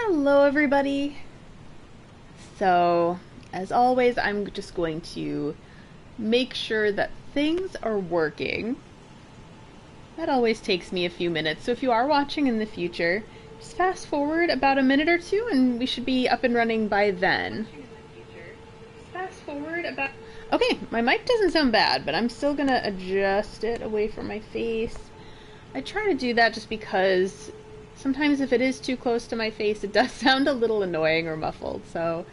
Hello, everybody. So, as always, I'm just going to make sure that things are working. That always takes me a few minutes, so if you are watching in the future, just fast forward about a minute or two and we should be up and running by then. Okay, my mic doesn't sound bad, but I'm still gonna adjust it away from my face. I try to do that just because sometimes if it is too close to my face, it does sound a little annoying or muffled, so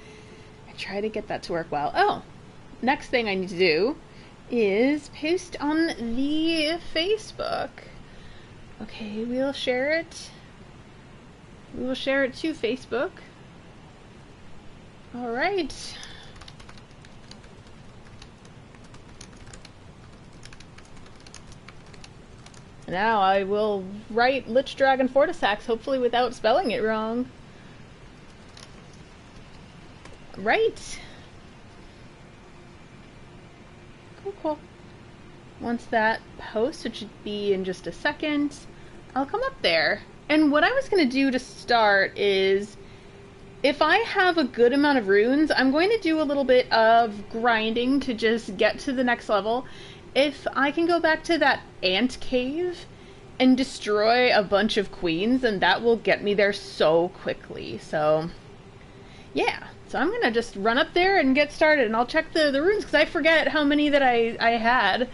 I try to get that to work well. Oh, next thing I need to do is post on the Facebook. Okay, we'll share it. We will share it to Facebook. Alright. Now I will write Lichdragon Fortissax, hopefully without spelling it wrong. Right. Cool. Once that posts, which should be in just a second, I'll come up there. And what I was going to do to start is, if I have a good amount of runes, I'm going to do a little bit of grinding to just get to the next level. If I can go back to that ant cave and destroy a bunch of queens, then that will get me there so quickly. So, yeah. So I'm going to just run up there and get started, and I'll check the runes, because I forget how many that I had.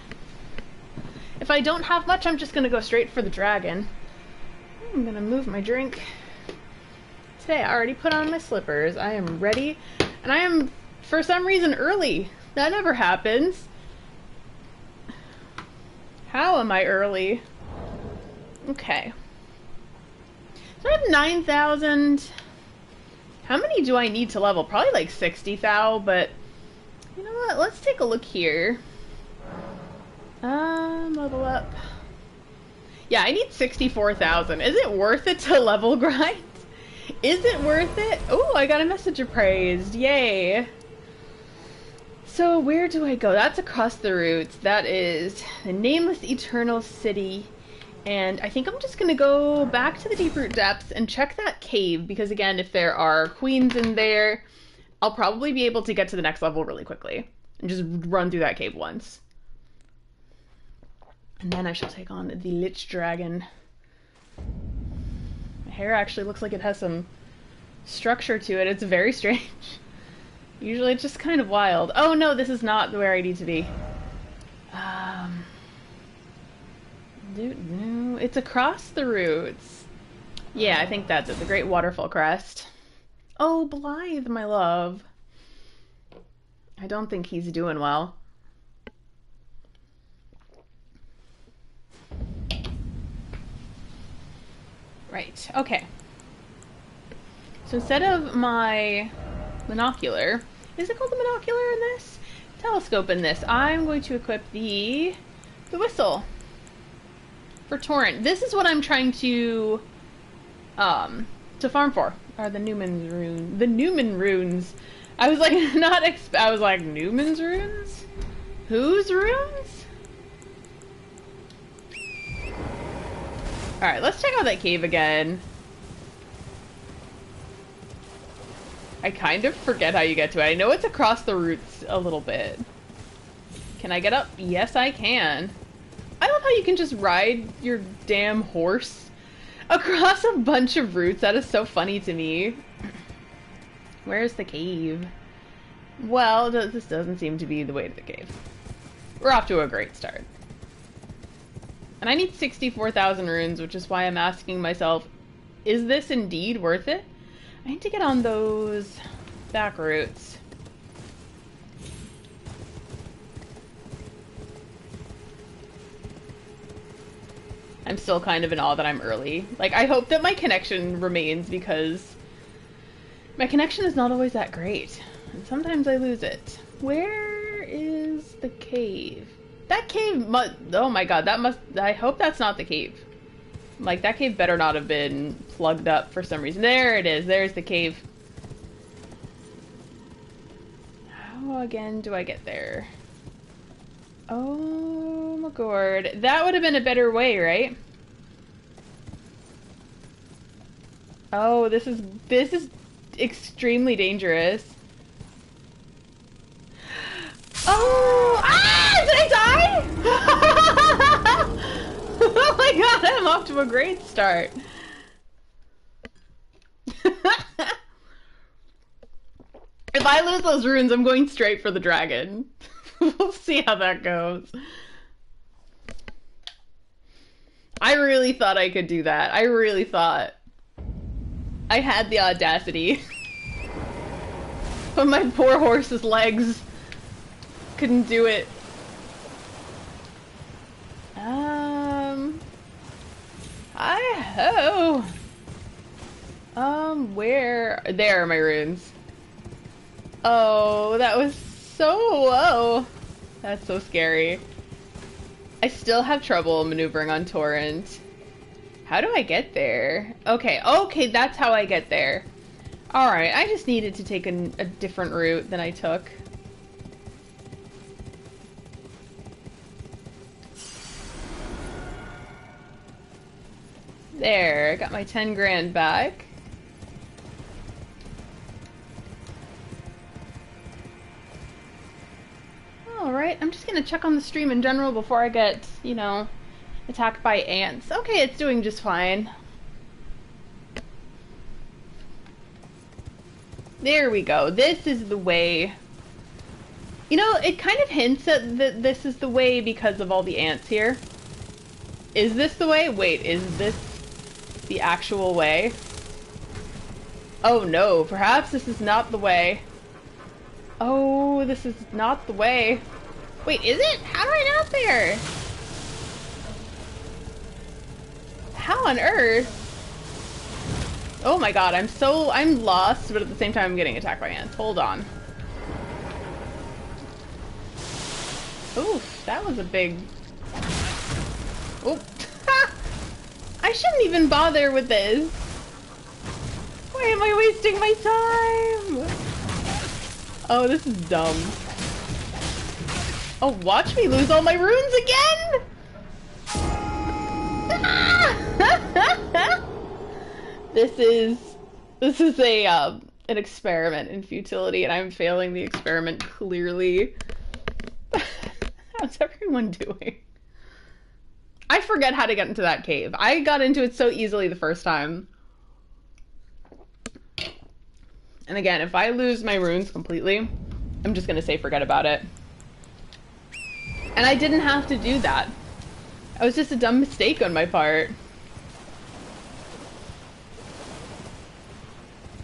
If I don't have much, I'm just going to go straight for the dragon. I'm going to move my drink. Today I already put on my slippers. I am ready, and I am, for some reason, early. That never happens. How am I early? Okay. So I have 9,000. How many do I need to level? Probably like 60,000, but you know what? Let's take a look here. Level up. Yeah, I need 64,000. Is it worth it to level grind? Is it worth it? Oh, I got a message appraised. Yay. So where do I go? That's across the routes. That is the Nameless Eternal City. And I think I'm just going to go back to the Deeproot Depths and check that cave, because again, if there are queens in there, I'll probably be able to get to the next level really quickly. And just run through that cave once. And then I shall take on the Lichdragon. My hair actually looks like it has some structure to it. It's very strange. Usually it's just kind of wild. Oh no, this is not where I need to be. No, it's across the routes. Yeah, I think that's it. The Great Waterfall Crest. Oh, Blythe, my love. I don't think he's doing well. Right, okay. So instead of my monocular, is it called the monocular in this? Telescope in this. I'm going to equip the whistle for Torrent. This is what I'm trying to farm for. Are the Newman's runes? The Newman runes. I was like I was like, Newman's runes? Whose runes? All right, let's check out that cave again. I kind of forget how you get to it. I know it's across the routes a little bit. Can I get up? Yes, I can. I love how you can just ride your damn horse across a bunch of routes. That is so funny to me. Where's the cave? Well, this doesn't seem to be the way to the cave. We're off to a great start. And I need 64,000 runes, which is why I'm asking myself, is this indeed worth it? I need to get on those back routes. I'm still kind of in awe that I'm early. Like, I hope that my connection remains, because my connection is not always that great. And sometimes I lose it. Where is the cave? That cave must... Oh my god, that must... I hope that's not the cave. Like, that cave better not have been plugged up for some reason. There it is. There's the cave. How again do I get there? Oh my god. That would have been a better way, right? Oh, this is extremely dangerous. Oh! Ah! Did I die? Oh my god, I'm off to a great start. If I lose those runes, I'm going straight for the dragon. We'll see how that goes. I really thought I could do that. I really thought I had the audacity. But my poor horse's legs couldn't do it. Hi-ho! Where? There are my runes. Oh, that was so low. That's so scary. I still have trouble maneuvering on Torrent. How do I get there? Okay, okay, that's how I get there. Alright, I just needed to take a different route than I took. There, got my 10 grand back. Alright, I'm just gonna check on the stream in general before I get, you know, attacked by ants. Okay, it's doing just fine. There we go. This is the way. You know, it kind of hints at that this is the way because of all the ants here. Is this the way? Wait, is this the actual way? Oh no, perhaps this is not the way. Oh, this is not the way. Wait, is it? How do I get up there? How on earth? Oh my god, I'm lost, but at the same time I'm getting attacked by ants. Hold on. Oof, that was a big... Oop. I shouldn't even bother with this. Why am I wasting my time? Oh, this is dumb. Oh, watch me lose all my runes again! This is a an experiment in futility, and I'm failing the experiment clearly. How's everyone doing? I forget how to get into that cave. I got into it so easily the first time. And again, if I lose my runes completely, I'm just gonna say forget about it. And I didn't have to do that. It was just a dumb mistake on my part.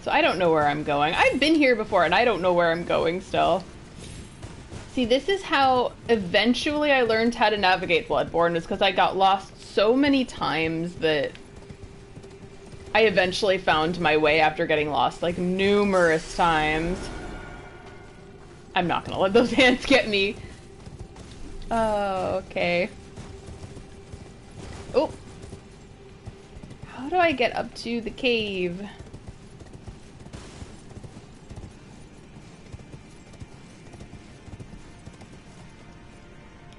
So I don't know where I'm going. I've been here before and I don't know where I'm going still. See, this is how eventually I learned how to navigate Bloodborne, is because I got lost so many times that I eventually found my way after getting lost, like, numerous times. I'm not gonna let those ants get me. Oh, okay. Oh. How do I get up to the cave?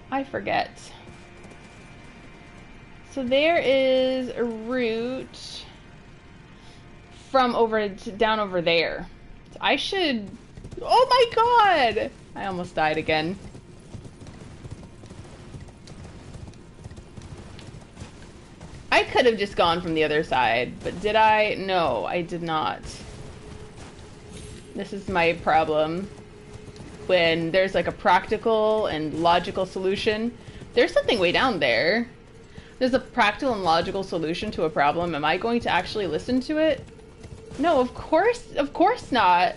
I forget. So there is a route from down over there. So I should... Oh my god! I almost died again. I could have just gone from the other side, but did I? No, I did not. This is my problem. When there's like a practical and logical solution. There's something way down there. There's a practical and logical solution to a problem. Am I going to actually listen to it? No, of course not.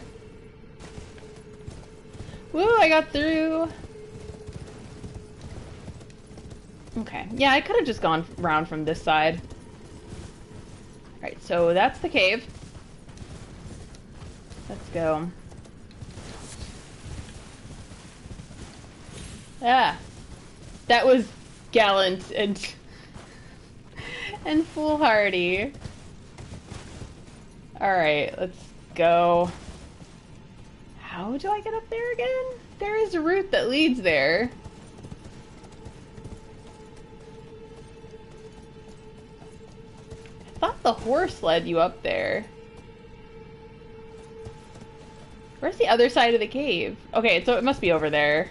Woo, I got through. Okay, yeah, I could have just gone around from this side. Alright, so that's the cave. Let's go. Ah, that was gallant and foolhardy. All right, let's go. How do I get up there again? There is a route that leads there. I thought the horse led you up there. Where's the other side of the cave? Okay, so it must be over there.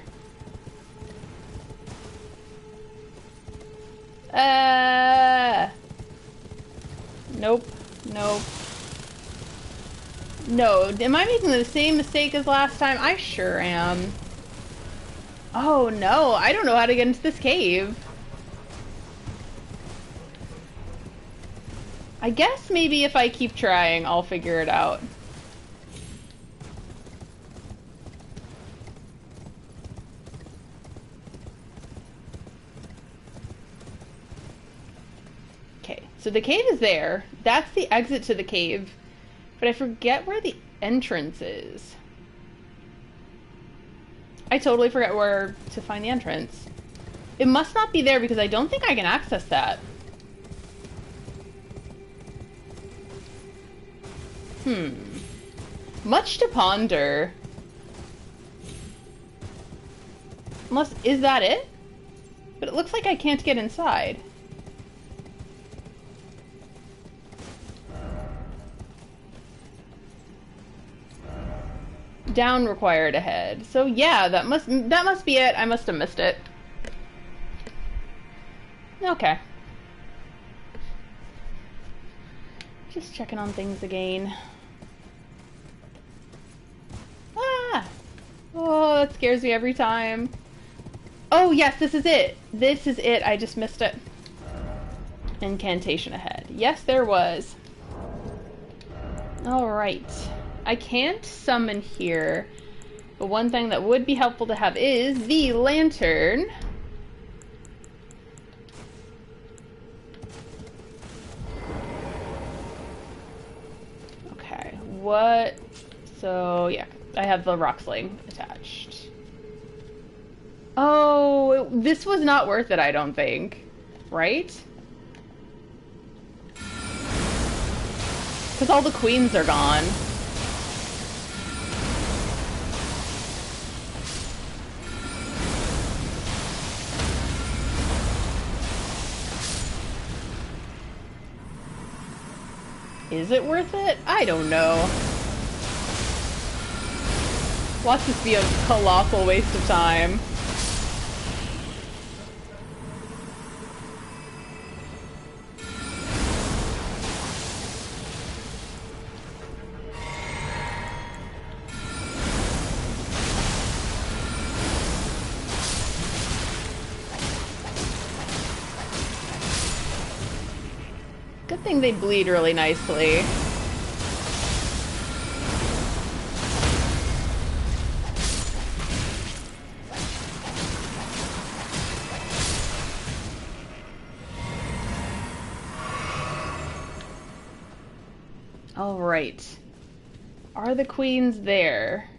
Nope. Nope. No, am I making the same mistake as last time? I sure am. Oh no, I don't know how to get into this cave. I guess maybe if I keep trying, I'll figure it out. Okay, so the cave is there. That's the exit to the cave. But I forget where the entrance is. I totally forget where to find the entrance. It must not be there because I don't think I can access that. Much to ponder. Unless, is that it? But it looks like I can't get inside. Down required ahead. So yeah, that must be it. I must have missed it. Okay. Just checking on things again. Ah! Oh, that scares me every time. Oh yes, this is it. This is it. I just missed it. Incantation ahead. Yes, there was. Alright. I can't summon here, but one thing that would be helpful to have is the lantern. Okay, what? So, yeah, I have the rock sling attached. Oh, this was not worth it, I don't think. Right? Because all the queens are gone. Is it worth it? I don't know. Watch this be a colossal waste of time. Good thing they bleed really nicely. All right. Are the queens there?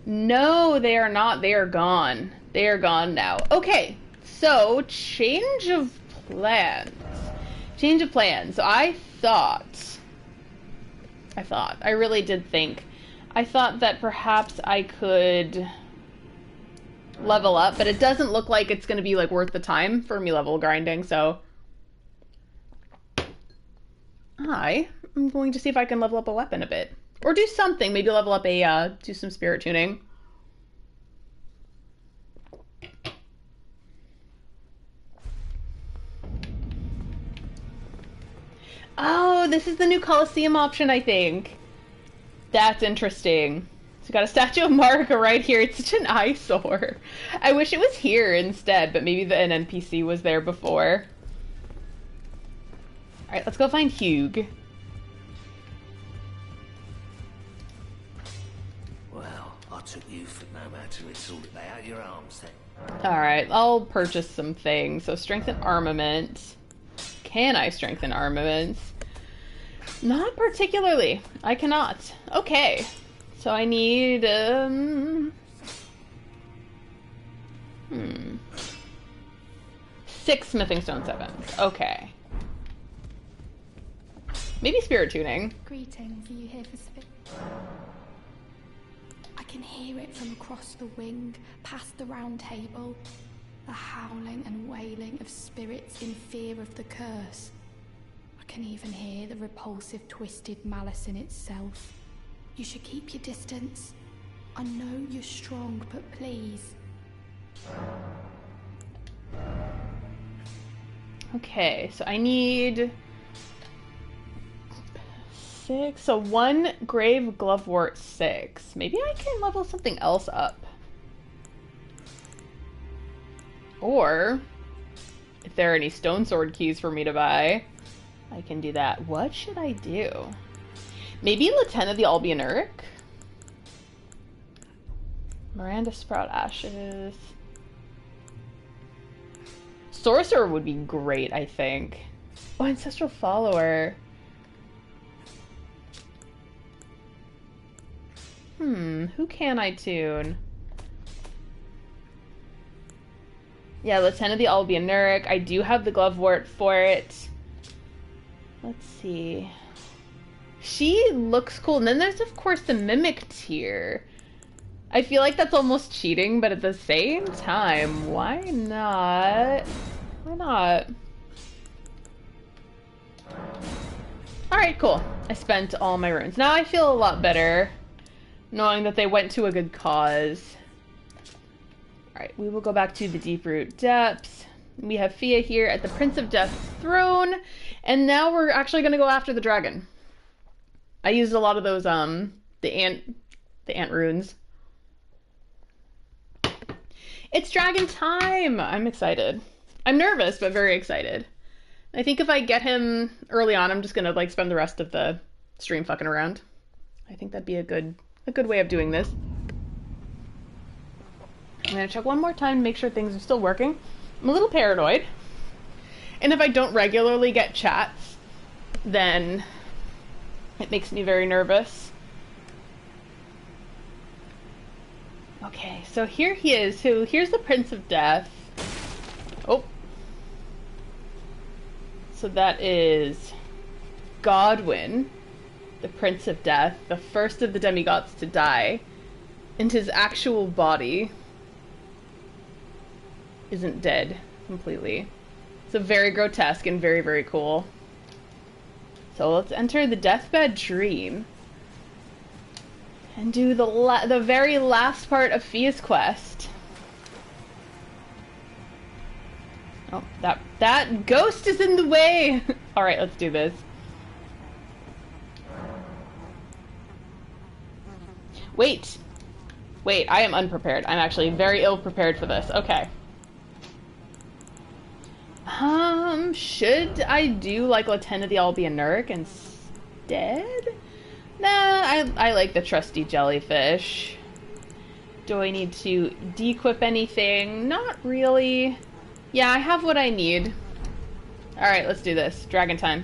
No, they are not. They are gone. They are gone now. Okay, so change of plans. Change of plans. So I really did think. I thought that perhaps I could level up, but it doesn't look like it's going to be like worth the time for me level grinding, so I'm going to see if I can level up a weapon a bit. Or do something. Maybe level up do some spirit tuning. Oh, this is the new Colosseum option, I think. That's interesting. So we got a statue of Marika right here. It's such an eyesore. I wish it was here instead, but maybe an NPC was there before. Alright, let's go find Hugh. Well, I took you for no matter it's all lay out your arms then. Alright, I'll purchase some things. So strengthen armament. Can I strengthen armaments? Not particularly. I cannot. Okay. So I need, 6 smithing stone 7s. Okay. Maybe spirit tuning. Greetings, are you here for spirit? I can hear it from across the wing, past the round table. The howling and wailing of spirits in fear of the curse. I can even hear the repulsive, twisted malice in itself. You should keep your distance. I know you're strong, but please. Okay, so I need 6. So 1 grave glovewort 6. Maybe I can level something else up. Or, if there are any stone sword keys for me to buy, I can do that. What should I do? Maybe Lieutenant of the Albionuric? Miranda Sprout Ashes. Sorcerer would be great, I think. Oh, Ancestral Follower. Who can I tune? Yeah, Lieutenant of the Albionuric. I do have the Glovewort for it. Let's see. She looks cool. And then there's, of course, the Mimic tier. I feel like that's almost cheating, but at the same time, why not? Why not? Alright, cool. I spent all my runes. Now I feel a lot better, knowing that they went to a good cause. Alright, we will go back to the Deeproot Depths. We have Fia here at the Prince of Death's throne, and now we're actually going to go after the dragon. I used a lot of those, the ant runes. It's dragon time! I'm excited. I'm nervous, but very excited. I think if I get him early on, I'm just gonna like spend the rest of the stream fucking around. I think that'd be a good way of doing this. I'm gonna check one more time to make sure things are still working. I'm a little paranoid. And if I don't regularly get chats, then it makes me very nervous. Okay, so here he is. So here's the Prince of Death. Oh. So that is Godwyn, the Prince of Death, the first of the demigods to die. And his actual body isn't dead completely. So very grotesque and very, very cool. So let's enter the Deathbed Dream. And do the very last part of Fia's quest. Oh, that ghost is in the way! Alright, let's do this. Wait, I am unprepared. I'm actually very ill-prepared for this. Okay. Should I do, like, Lieutenant of the Albionuric instead? Nah, I like the trusty jellyfish. Do I need to de-equip anything? Not really. Yeah, I have what I need. Alright, let's do this. Dragon time.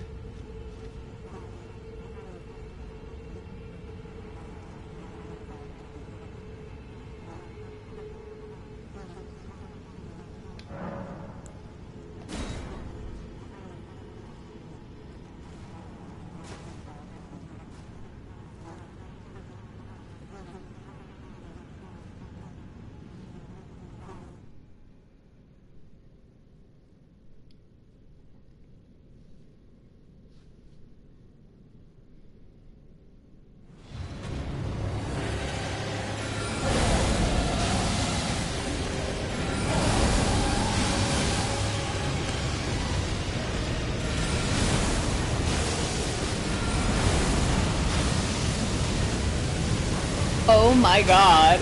Oh my god.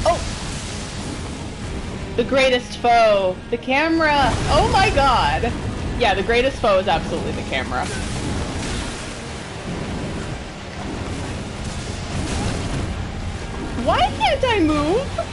Oh! The greatest foe. The camera. Oh my god. Yeah, the greatest foe is absolutely the camera. Why can't I move?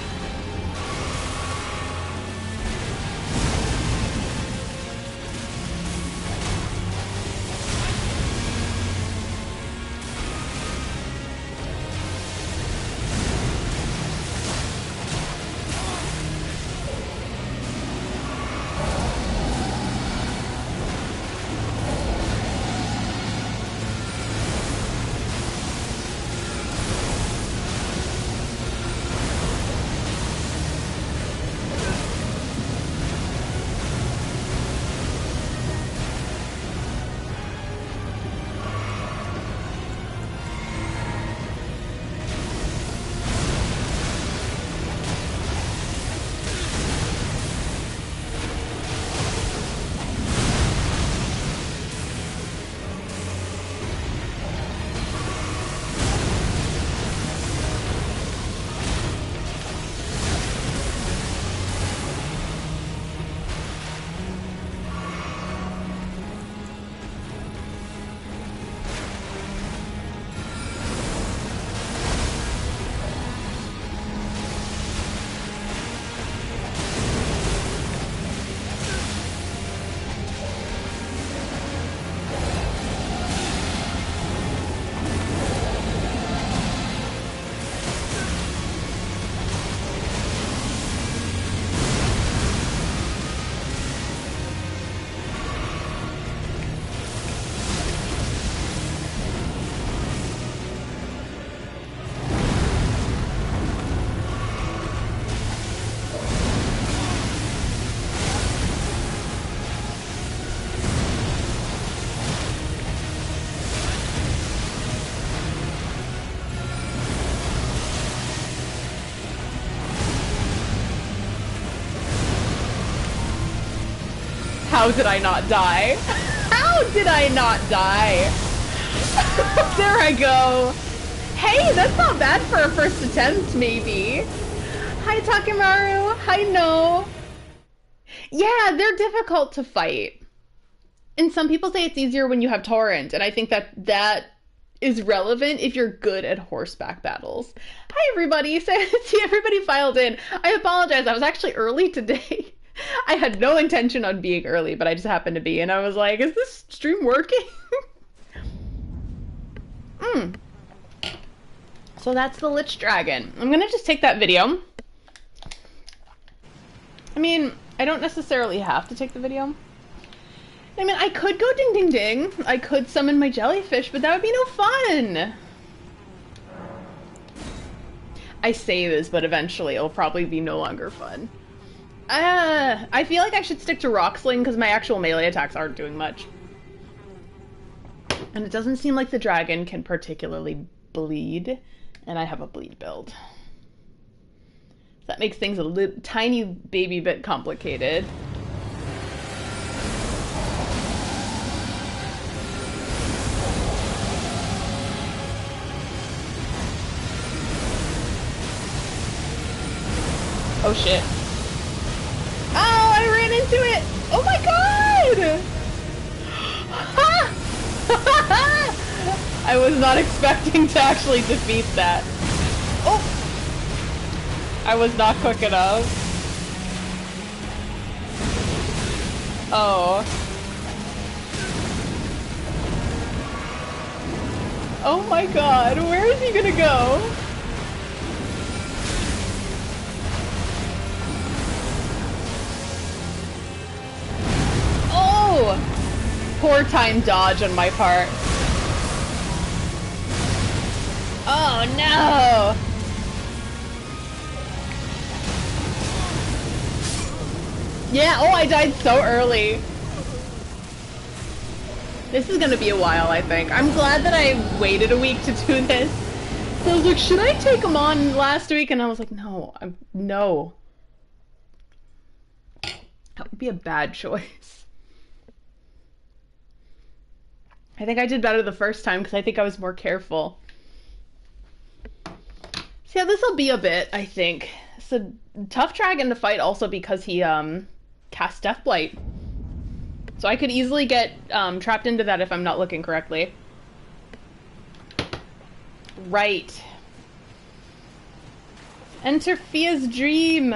How did I not die? How did I not die? There I go. Hey, that's not bad for a first attempt, maybe. Hi, Takemaru. Hi, No. Yeah, they're difficult to fight. And some people say it's easier when you have Torrent, and I think that is relevant if you're good at horseback battles. Hi, everybody. See, everybody filed in. I apologize. I was actually early today. I had no intention on being early, but I just happened to be, and I was like, is this stream working? So that's the Lichdragon. I'm gonna just take that video. I mean, I don't necessarily have to take the video. I mean, I could go ding ding ding. I could summon my jellyfish, but that would be no fun. I say this, but eventually it'll probably be no longer fun. I feel like I should stick to Rock Sling because my actual melee attacks aren't doing much. And it doesn't seem like the dragon can particularly bleed, and I have a bleed build. That makes things a tiny baby bit complicated. Oh shit. Oh, I ran into it! Oh my god! I was not expecting to actually defeat that. Oh! I was not quick enough. Oh. Oh my god, where is he gonna go? Oh! Poor time dodge on my part. Oh no! Yeah, oh, I died so early. This is gonna be a while, I think. I'm glad that I waited a week to do this. So I was like, should I take him on last week? And I was like, no, no. That would be a bad choice. I think I did better the first time because I think I was more careful. So yeah, this'll be a bit, I think. It's a tough dragon to fight also because he casts Deathblight. So I could easily get trapped into that if I'm not looking correctly. Right. Enter Fia's dream.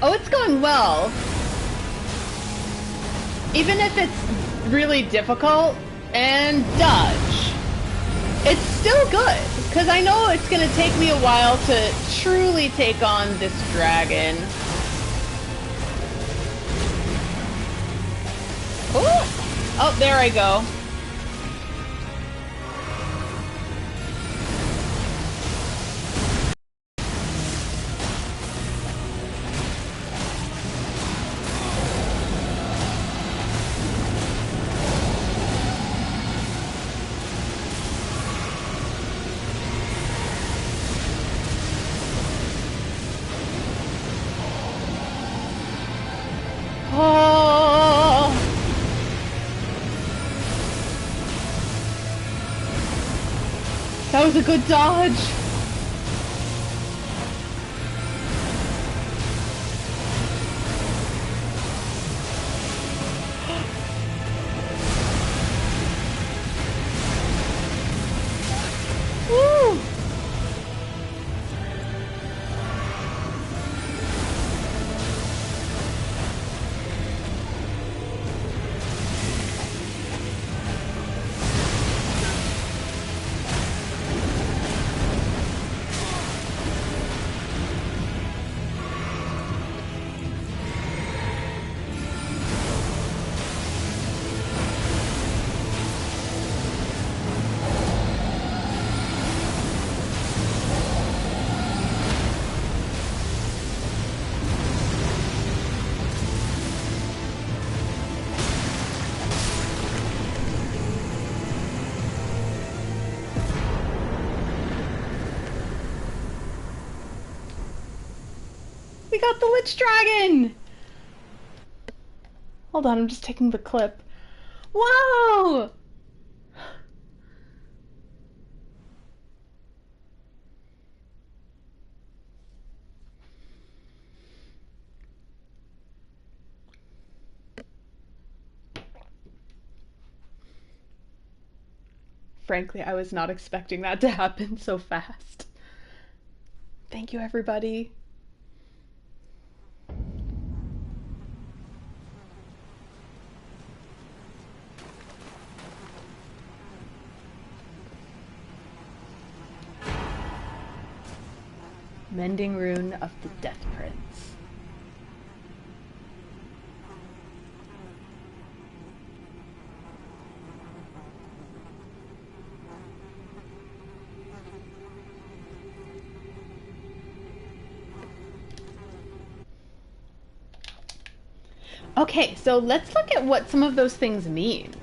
Oh, it's going well. Even if it's really difficult, and dodge. It's still good, because I know it's going to take me a while to truly take on this dragon. Oh, oh, there I go. That was a good dodge. got the Lich Dragon! Hold on, I'm just taking the clip. Whoa! Frankly, I was not expecting that to happen so fast. Thank you, everybody. Mending Rune of the Death Prince. Okay, so let's look at what some of those things mean.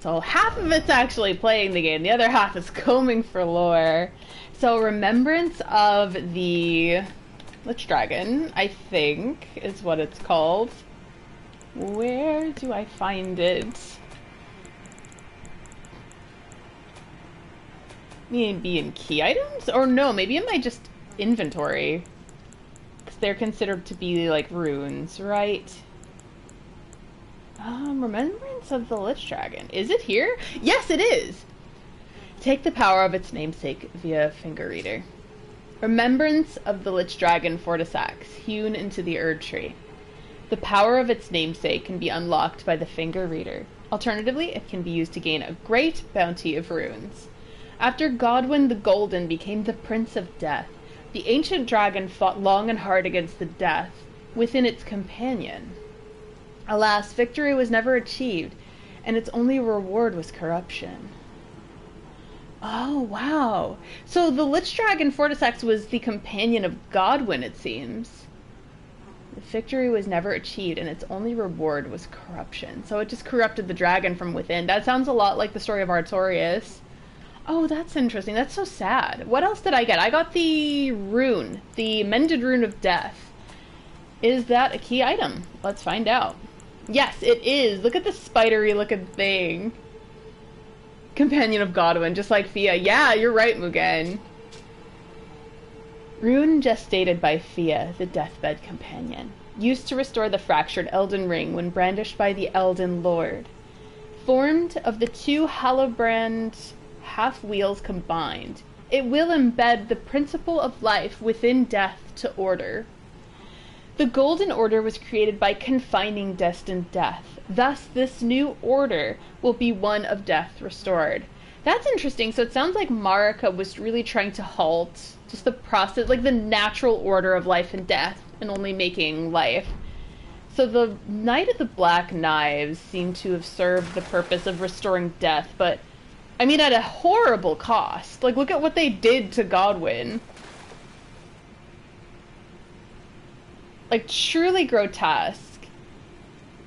So half of it's actually playing the game, the other half is combing for lore. So remembrance of the Lich Dragon, I think, is what it's called. Where do I find it? Maybe in key items? Or no, maybe in my just inventory. Because they're considered to be like runes, right? Remembrance of the Lich Dragon. Is it here? Yes, it is! Take the power of its namesake via finger reader. Remembrance of the Lichdragon Fortissax, hewn into the Erd tree. The power of its namesake can be unlocked by the finger reader. Alternatively, it can be used to gain a great bounty of runes. After Godwyn the Golden became the Prince of Death, the ancient dragon fought long and hard against the death within its companion. Alas, victory was never achieved, and its only reward was corruption. Oh, wow. So the Lichdragon Fortissax was the companion of Godwyn, it seems. The victory was never achieved, and its only reward was corruption. So it just corrupted the dragon from within. That sounds a lot like the story of Artorias. Oh, that's interesting. That's so sad. What else did I get? I got the rune, the Mended Rune of Death. Is that a key item? Let's find out. Yes, it is. Look at the spidery looking thing. Companion of Godwyn, just like Fia. Yeah, you're right, Mugen. Rune gestated by Fia, the deathbed companion. Used to restore the fractured Elden ring when brandished by the Elden Lord. Formed of the two Halobrand half-wheels combined, it will embed the principle of life within death to order. The Golden Order was created by confining destined death. Thus, this new order will be one of death restored. That's interesting. So it sounds like Marika was really trying to halt just the process, like the natural order of life and death, and only making life. So the Knight of the Black Knives seem to have served the purpose of restoring death, but, I mean, at a horrible cost. Like, look at what they did to Godwyn. Like, truly grotesque.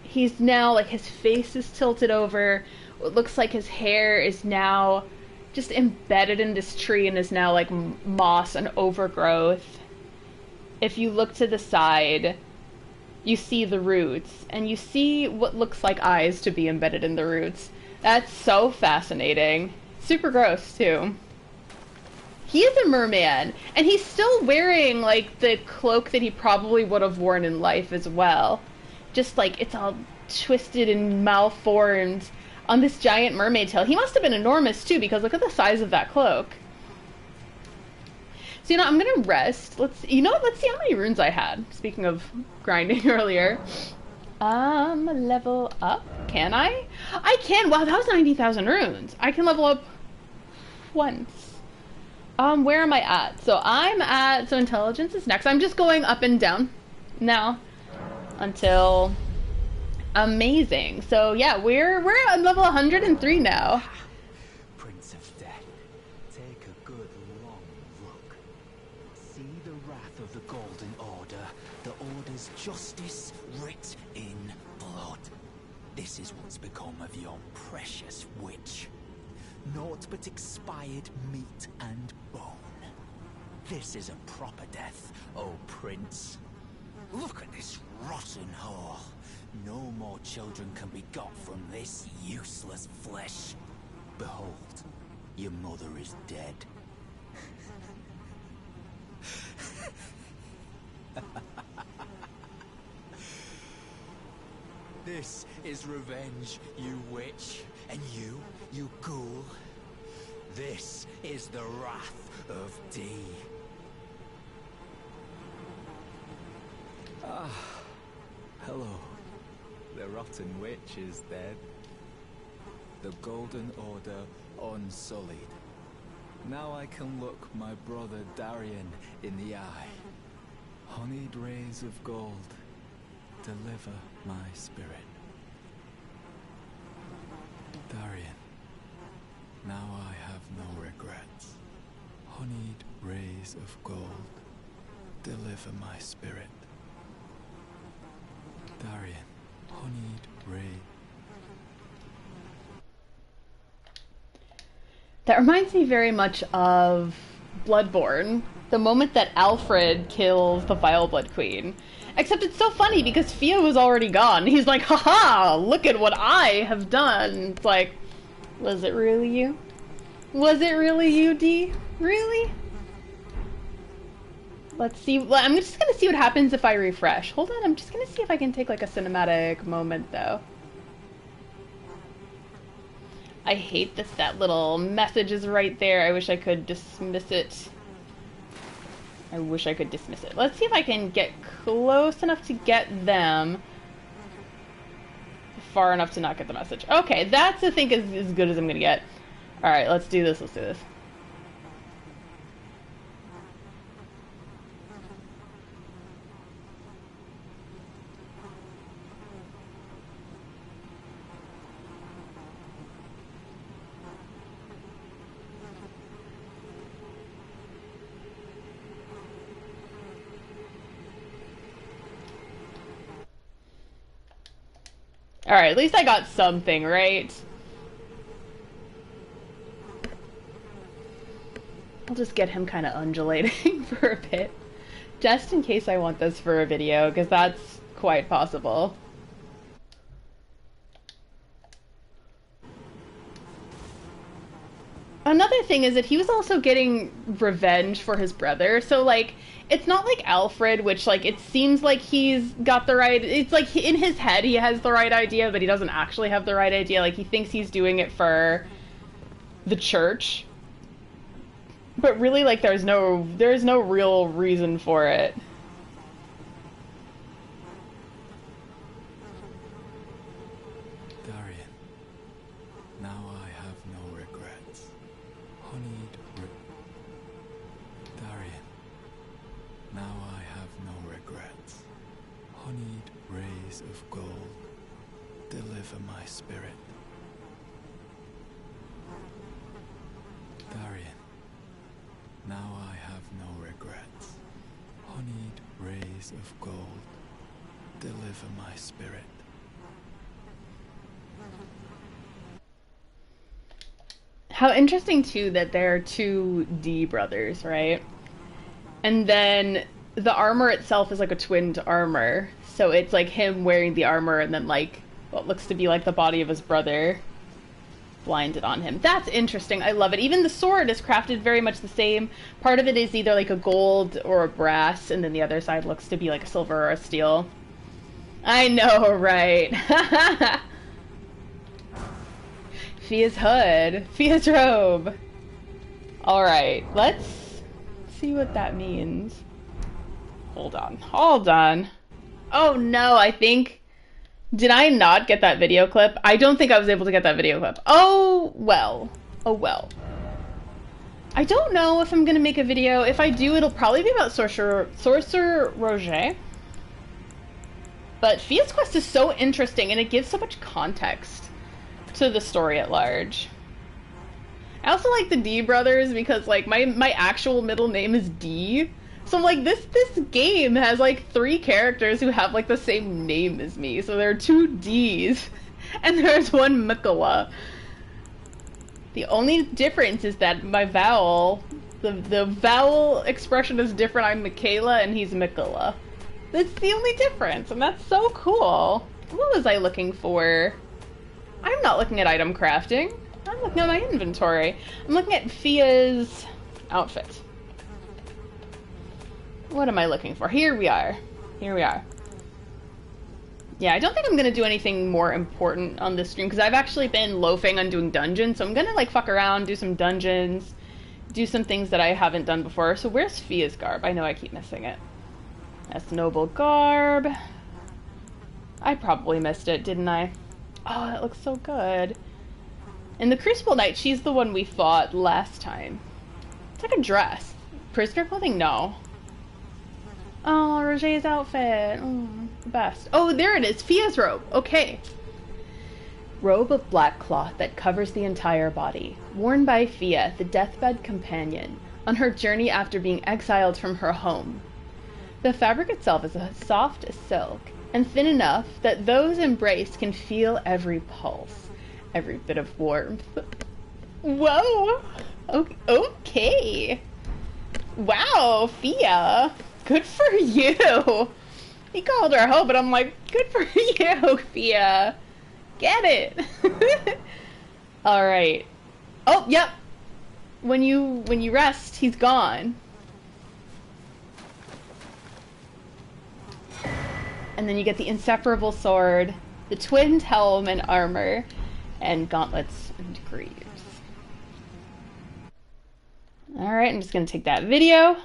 He's now, like, his face is tilted over. It looks like his hair is now just embedded in this tree and is now, like, moss and overgrowth. If you look to the side, you see the roots, and you see what looks like eyes to be embedded in the roots. That's so fascinating. Super gross, too. He is a merman, and he's still wearing, like, the cloak that he probably would have worn in life as well. Just, like, it's all twisted and malformed on this giant mermaid tail. He must have been enormous, too, because look at the size of that cloak. So, you know, I'm gonna rest. Let's see how many runes I had. Speaking of grinding earlier. Level up. Can I? I can! Wow, that was 90,000 runes. I can level up once. Where am I at? So intelligence is next. I'm just going up and down now until amazing. So yeah, we're at level 103 now. Prince of Death, take a good long look. See the wrath of the Golden Order, the Order's justice writ in blood. This is what's become of your precious witch. Naught but expired meat and bone. This is a proper death, oh prince. Look at this rotten whore. No more children can be got from this useless flesh. Behold, your mother is dead. This is revenge, you witch, and you ghoul. This is the wrath of D. Ah, hello. The rotten witch is dead. The Golden Order unsullied. Now I can look my brother Darian in the eye. Honeyed rays of gold, deliver my spirit. Darian, now I have no regrets. Honeyed rays of gold, deliver my spirit. Darian, honeyed ray. That reminds me very much of Bloodborne, the moment that Alfred kills the Vile Blood Queen. Except it's so funny because Fia was already gone. He's like, haha, look at what I have done. It's like, was it really you? Was it really you, D? Really? Let's see. I'm just gonna see what happens if I refresh. Hold on, I'm just gonna see if I can take like a cinematic moment though. I hate that little message is right there. I wish I could dismiss it. I wish I could dismiss it. Let's see if I can get close enough to get them. Far enough to not get the message. Okay, that's I think as good as I'm gonna get. Alright, let's do this, let's do this. Alright, at least I got something, right? I'll just get him kind of undulating for a bit. Just in case I want this for a video, because that's quite possible. Another thing is that he was also getting revenge for his brother, so like, it's not like Alfred, which like, it seems like he's got the right, it's like in his head he has the right idea, but he doesn't actually have the right idea, like he thinks he's doing it for the church. But really, like, there's no real reason for it. Darian, now I have no regrets. Honeyed Darian, now I have no regrets. Honeyed rays of gold, deliver my spirit. Darian, now I have no regrets. Honeyed rays of gold, deliver my spirit. How interesting, too, that there are two D brothers, right? And then the armor itself is like a twinned armor. So it's like him wearing the armor and then like what looks to be like the body of his brother blinded on him. That's interesting. I love it. Even the sword is crafted very much the same. Part of it is either like a gold or a brass, and then the other side looks to be like a silver or a steel. I know, right? Fia's hood. Fia's robe. Alright, let's see what that means. Hold on. Hold on. Oh no, I think... Did I not get that video clip? I don't think I was able to get that video clip. Oh, well. Oh, well. I don't know if I'm going to make a video. If I do, it'll probably be about Sorcerer Roger. But Fia's Quest is so interesting, and it gives so much context to the story at large. I also like the D brothers because, like, my actual middle name is D. So, like, this game has, like, 3 characters who have, like, the same name as me. So there are 2 Ds, and there's 1 Mikola. The only difference is that my vowel The vowel expression is different. I'm Michaela and he's Mikola. That's the only difference, and that's so cool. What was I looking for? I'm not looking at item crafting. I'm looking at my inventory. I'm looking at Fia's outfit. What am I looking for? Here we are. Here we are. Yeah, I don't think I'm gonna do anything more important on this stream, because I've actually been loafing on doing dungeons, so I'm gonna, like, fuck around, do some dungeons, do some things that I haven't done before. So where's Fia's garb? I know I keep missing it. That's noble garb. I probably missed it, didn't I? Oh, that looks so good. And the Crucible Knight, she's the one we fought last time. It's like a dress. Prisoner clothing? No. Oh, Roger's outfit. The best. Oh, there it is. Fia's robe. Okay. Robe of black cloth that covers the entire body. Worn by Fia, the deathbed companion, on her journey after being exiled from her home. The fabric itself is a soft silk, and thin enough that those embraced can feel every pulse, every bit of warmth. Whoa! Okay. Wow, Fia. Good for you. He called her a hoe, but I'm like, good for you, Fia. Get it. All right. Oh, yep. When you rest, he's gone. And then you get the inseparable sword, the twinned helm and armor, and gauntlets and greaves. Alright, I'm just gonna take that video.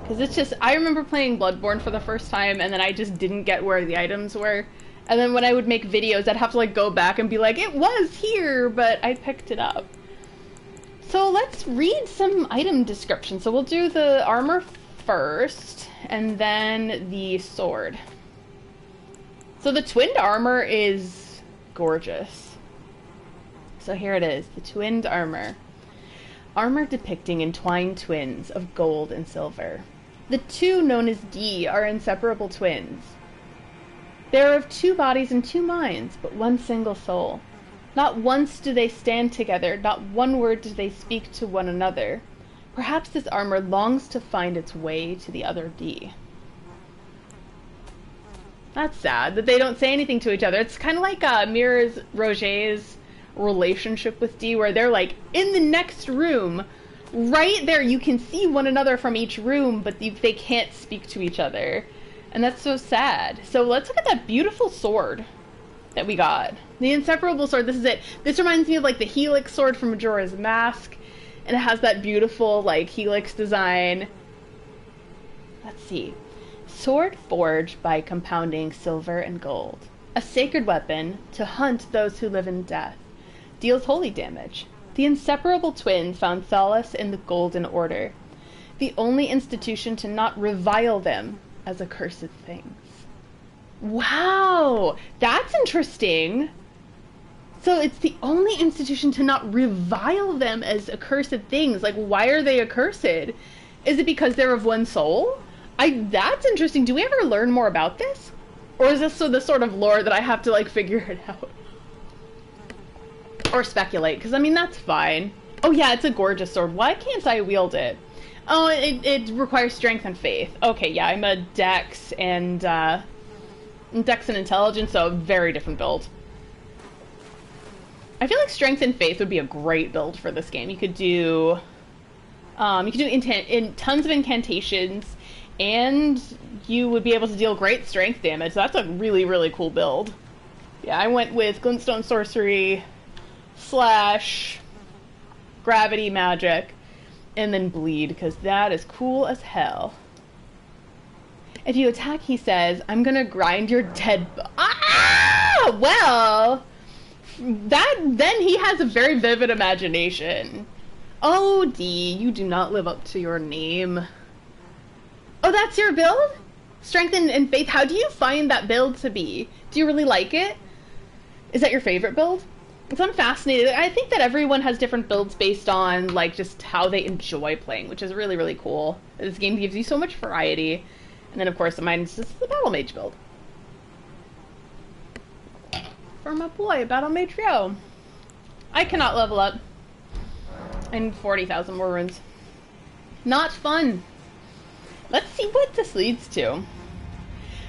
Because it's just, I remember playing Bloodborne for the first time, and then I just didn't get where the items were. And then when I would make videos, I'd have to, like, go back and be like, it was here, but I picked it up. So let's read some item descriptions. So we'll do the armor first, and then the sword. So the twinned armor is gorgeous. So here it is, the twinned armor. Armor depicting entwined twins of gold and silver. The two, known as D, are inseparable twins. They are of two bodies and two minds, but one single soul. Not once do they stand together, not one word do they speak to one another. Perhaps this armor longs to find its way to the other D. That's sad that they don't say anything to each other. It's kind of like mirrors Roger's relationship with D, where they're like in the next room, right there. You can see one another from each room, but they can't speak to each other, and that's so sad. So let's look at that beautiful sword that we got. The inseparable sword. This is it. This reminds me of like the Helix sword from Majora's Mask, and it has that beautiful like Helix design. Let's see. Sword forged by compounding silver and gold. A sacred weapon to hunt those who live in death. Deals holy damage. The inseparable twins found solace in the Golden Order. The only institution to not revile them as accursed things. Wow! That's interesting! So it's the only institution to not revile them as accursed things. Like, why are they accursed? Is it because they're of one soul? That's interesting. Do we ever learn more about this? Or is this the sort of lore that I have to, like, figure it out? Or speculate, because, I mean, that's fine. Oh, yeah, it's a gorgeous sword. Why can't I wield it? Oh, it requires strength and faith. Okay, yeah, I'm a dex and intelligence, so a very different build. I feel like strength and faith would be a great build for this game. You could do tons of incantations, and you would be able to deal great strength damage. So that's a really, really cool build. Yeah, I went with Glintstone Sorcery / Gravity Magic, and then Bleed, because that is cool as hell. If you attack, he says, I'm gonna grind your dead well, then he has a very vivid imagination. Oh, D, you do not live up to your name. Oh, that's your build? Strength and faith. How do you find that build to be? Do you really like it? Is that your favorite build? Because I'm fascinated. I think that everyone has different builds based on, like, just how they enjoy playing, which is really, really cool. This game gives you so much variety. And then, of course, mine's just the Battle Mage build. For my boy, Battle Mage Rio. I cannot level up. And 40,000 more runes. Not fun. Let's see what this leads to.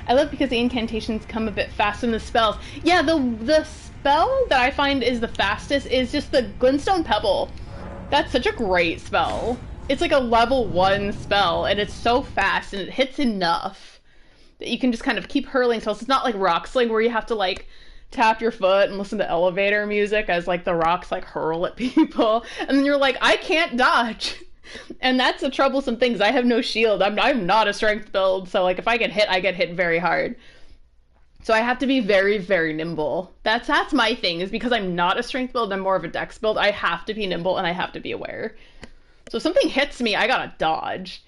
I love because the incantations come a bit faster than the spells. Yeah, the spell that I find is the fastest is just the Glintstone Pebble. That's such a great spell. It's like a level 1 spell, and it's so fast, and it hits enough that you can just kind of keep hurling spells. It's not like Rock Sling where you have to like tap your foot and listen to elevator music as like the rocks like hurl at people, and then you're like, I can't dodge. And that's a troublesome thing because I have no shield. I'm not a strength build, so like if I get hit, I get hit very hard. So I have to be very, very nimble. That's my thing, is because I'm not a strength build, I'm more of a dex build, I have to be nimble and I have to be aware. So if something hits me, I gotta dodge.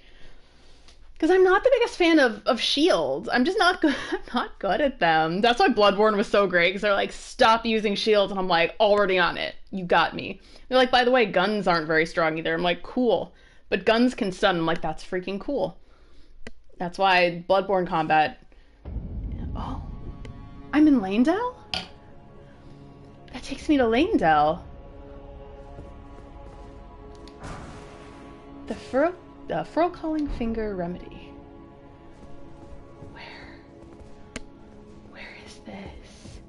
Because I'm not the biggest fan of shields. I'm just not good. I'm not good at them. That's why Bloodborne was so great, because they're like, stop using shields, and I'm like, already on it. You got me. They're like, by the way, guns aren't very strong either. I'm like, cool. But guns can stun. I'm like, that's freaking cool. That's why Bloodborne combat... Oh. I'm in Lanedale? That takes me to Lanedale. The Furl Calling Finger Remedy. Where is this?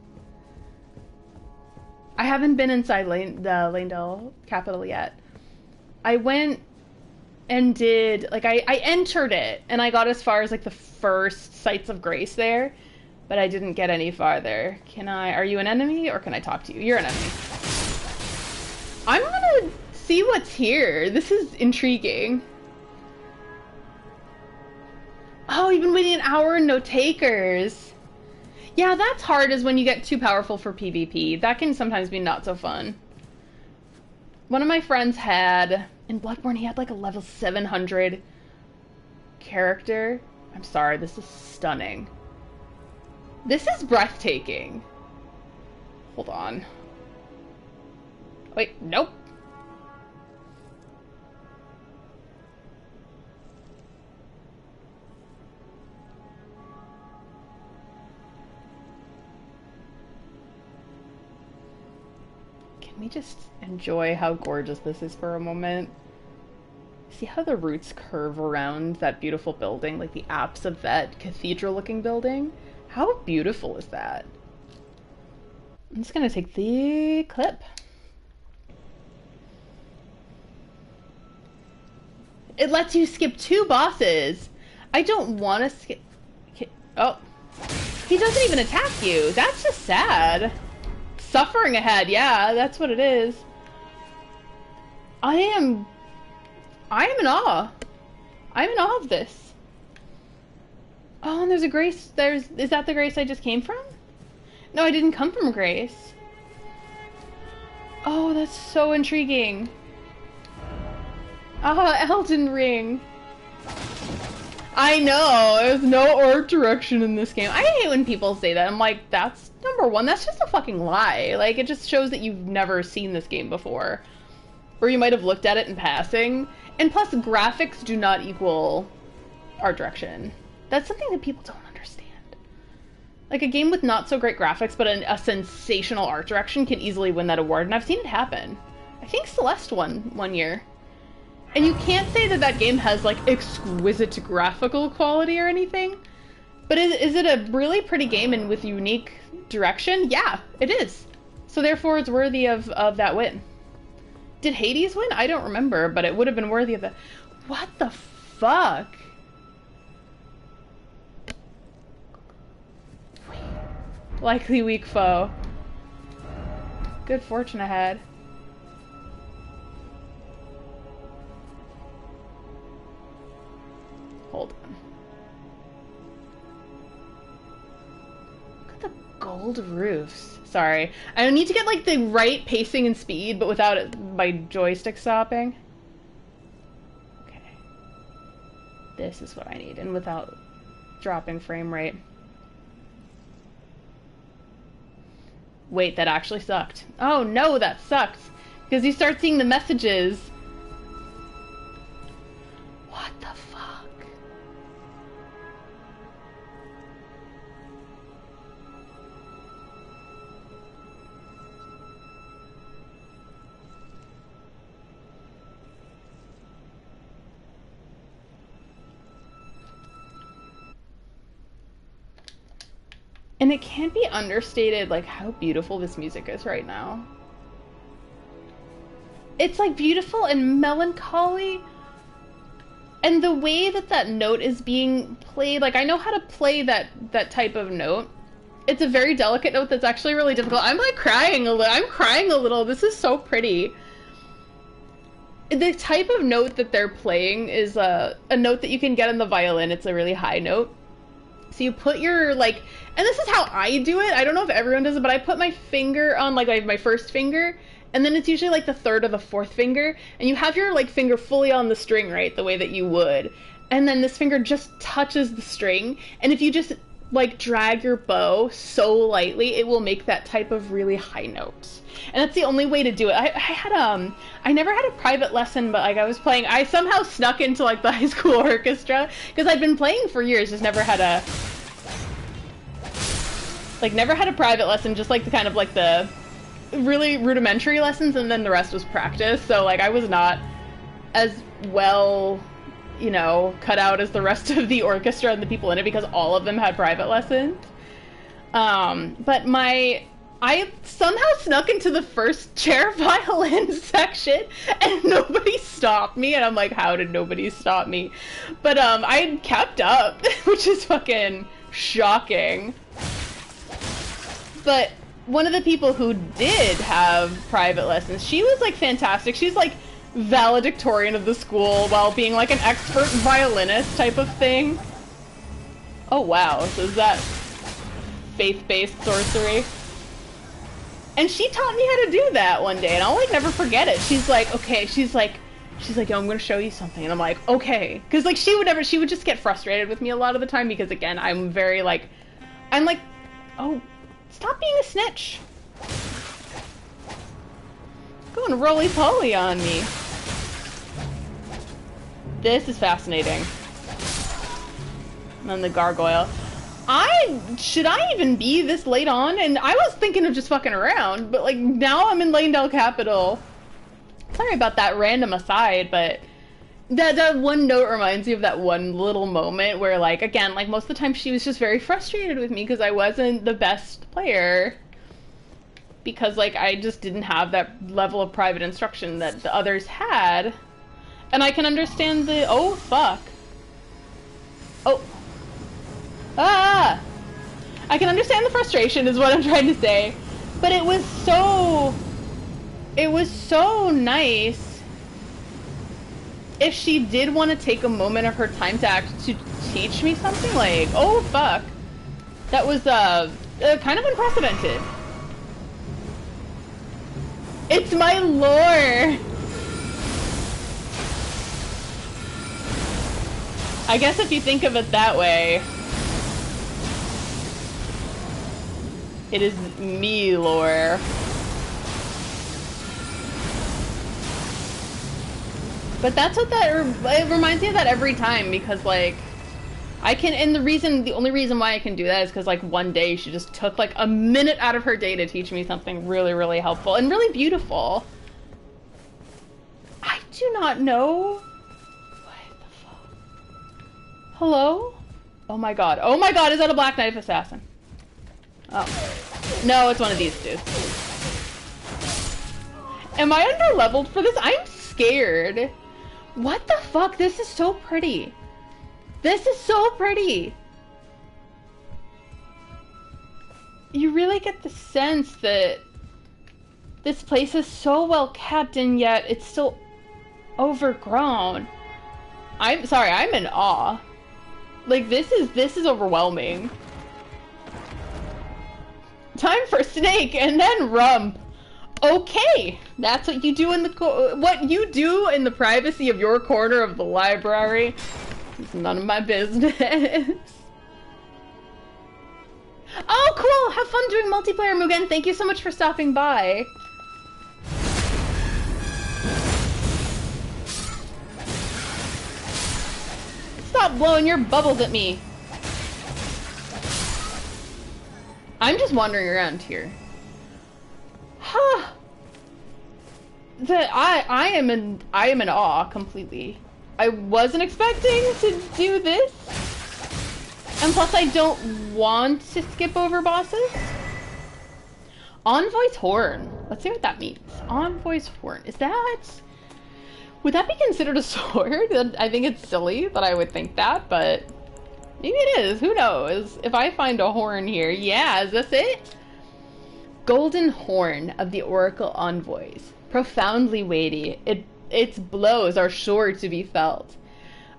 I haven't been inside the Lanedale capital yet. I went and did, like, I entered it, and I got as far as, like, the first Sites of Grace there, but I didn't get any farther. Are you an enemy, or can I talk to you? You're an enemy. I'm gonna see what's here. This is intriguing. Oh, you've been waiting an hour and no takers. Yeah, that's hard, is when you get too powerful for PvP. That can sometimes be not so fun. One of my friends had, in Bloodborne, he had like a level 700 character. I'm sorry, this is stunning. This is breathtaking. Hold on. Wait, nope. Can we just enjoy how gorgeous this is for a moment? See how the roots curve around that beautiful building, like the apse of that cathedral-looking building? How beautiful is that? I'm just gonna take the clip. It lets you skip 2 bosses. I don't want to skip... Oh. He doesn't even attack you. That's just sad. Suffering ahead, yeah, that's what it is. I am in awe. I'm in awe of this. Oh, and there's a Grace. Is that the Grace I just came from? No, I didn't come from Grace. Oh, that's so intriguing. Ah, Elden Ring. I know, there's no art direction in this game. I hate when people say that. I'm like, that's number one, that's just a fucking lie. Like, it just shows that you've never seen this game before. Or you might have looked at it in passing. And plus, graphics do not equal art direction. That's something that people don't understand. Like, a game with not so great graphics, but a sensational art direction can easily win that award, and I've seen it happen. I think Celeste won one year. And you can't say that that game has, like, exquisite graphical quality or anything. But is it a really pretty game and with unique direction? Yeah, it is. So therefore, it's worthy of that win. Did Hades win? I don't remember, but it would have been worthy of that. What the fuck? Likely weak foe. Good fortune ahead. Hold on. Look at the gold roofs. Sorry. I need to get like the right pacing and speed, but without it, my joystick stopping. Okay. This is what I need, and without dropping frame rate. Wait, that actually sucked. Oh no, that sucked. Because you start seeing the messages. What the fuck? And it can't be understated, like, how beautiful this music is right now. It's, like, beautiful and melancholy. And the way that that note is being played, like, I know how to play that type of note. It's a very delicate note that's actually really difficult. I'm, like, crying a little. I'm crying a little. This is so pretty. The type of note that they're playing is a note that you can get in the violin. It's a really high note. So you put your, like, and this is how I do it. I don't know if everyone does it, but I put my finger on, like, my first finger, and then it's usually, like, the third or the fourth finger, and you have your, like, finger fully on the string, right, the way that you would. And then this finger just touches the string, and if you just, like, drag your bow so lightly, it will make that type of really high note. And that's the only way to do it. I never had a private lesson, but, like, I somehow snuck into, like, the high school orchestra, because I'd been playing for years, just never had a private lesson, just, like, the kind of, like, the really rudimentary lessons, and then the rest was practice, so, like, I was not as well, you know, cut out as the rest of the orchestra and the people in it, because all of them had private lessons. But I somehow snuck into the first chair violin section, and nobody stopped me, and I'm like, how did nobody stop me? But, I kept up, which is fucking shocking. But one of the people who did have private lessons, she was, like, fantastic. She's, like, valedictorian of the school while being, like, an expert violinist type of thing. Oh, wow. So is that faith-based sorcery? And she taught me how to do that one day, and I'll, like, never forget it. She's like, okay, she's like, yo, I'm gonna show you something. And I'm like, okay. Because, like, she would just get frustrated with me a lot of the time, because, again, I'm like, oh, stop being a snitch. Going roly-poly on me. This is fascinating. And then the gargoyle. Should I even be this late on? And I was thinking of just fucking around, but, like, now I'm in Lanedale Capital. Sorry about that random aside, but that one note reminds me of that one little moment where, like, again, like, most of the time she was just very frustrated with me because I wasn't the best player. Because, like, I just didn't have that level of private instruction that the others had. And I can understand the, oh, fuck. Oh. Ah! I can understand the frustration is what I'm trying to say. But it was so nice if she did want to take a moment of her time to teach me something, like, oh, fuck. That was, kind of unprecedented. It's my lore! I guess if you think of it that way, it is me lore. But that's what it reminds me of that every time, because, like, and the only reason why I can do that is because, like, one day she just took, like, a minute out of her day to teach me something really, really helpful and really beautiful. I do not know. What the fuck? Hello? Oh my god. Oh my god, is that a Black Knife Assassin? Oh. No, it's one of these dudes. Am I under-leveled for this? I'm scared. What the fuck? This is so pretty. This is so pretty. You really get the sense that this place is so well kept, and yet it's still overgrown. I'm sorry, I'm in awe. Like, this is overwhelming. Time for snake and then rump. Okay, that's what you do in the privacy of your corner of the library. It's none of my business. Oh, cool! Have fun doing multiplayer, Mugen. Thank you so much for stopping by. Stop blowing your bubbles at me. I'm just wandering around here. Huh. I am in awe completely. I wasn't expecting to do this. And plus I don't want to skip over bosses. Envoy's Horn. Let's see what that means. Envoy's Horn. Is that... Would that be considered a sword? I think it's silly that I would think that, but... Maybe it is. Who knows? If I find a horn here. Yeah, is this it? Golden Horn of the Oracle Envoys. Profoundly weighty. Its blows are sure to be felt.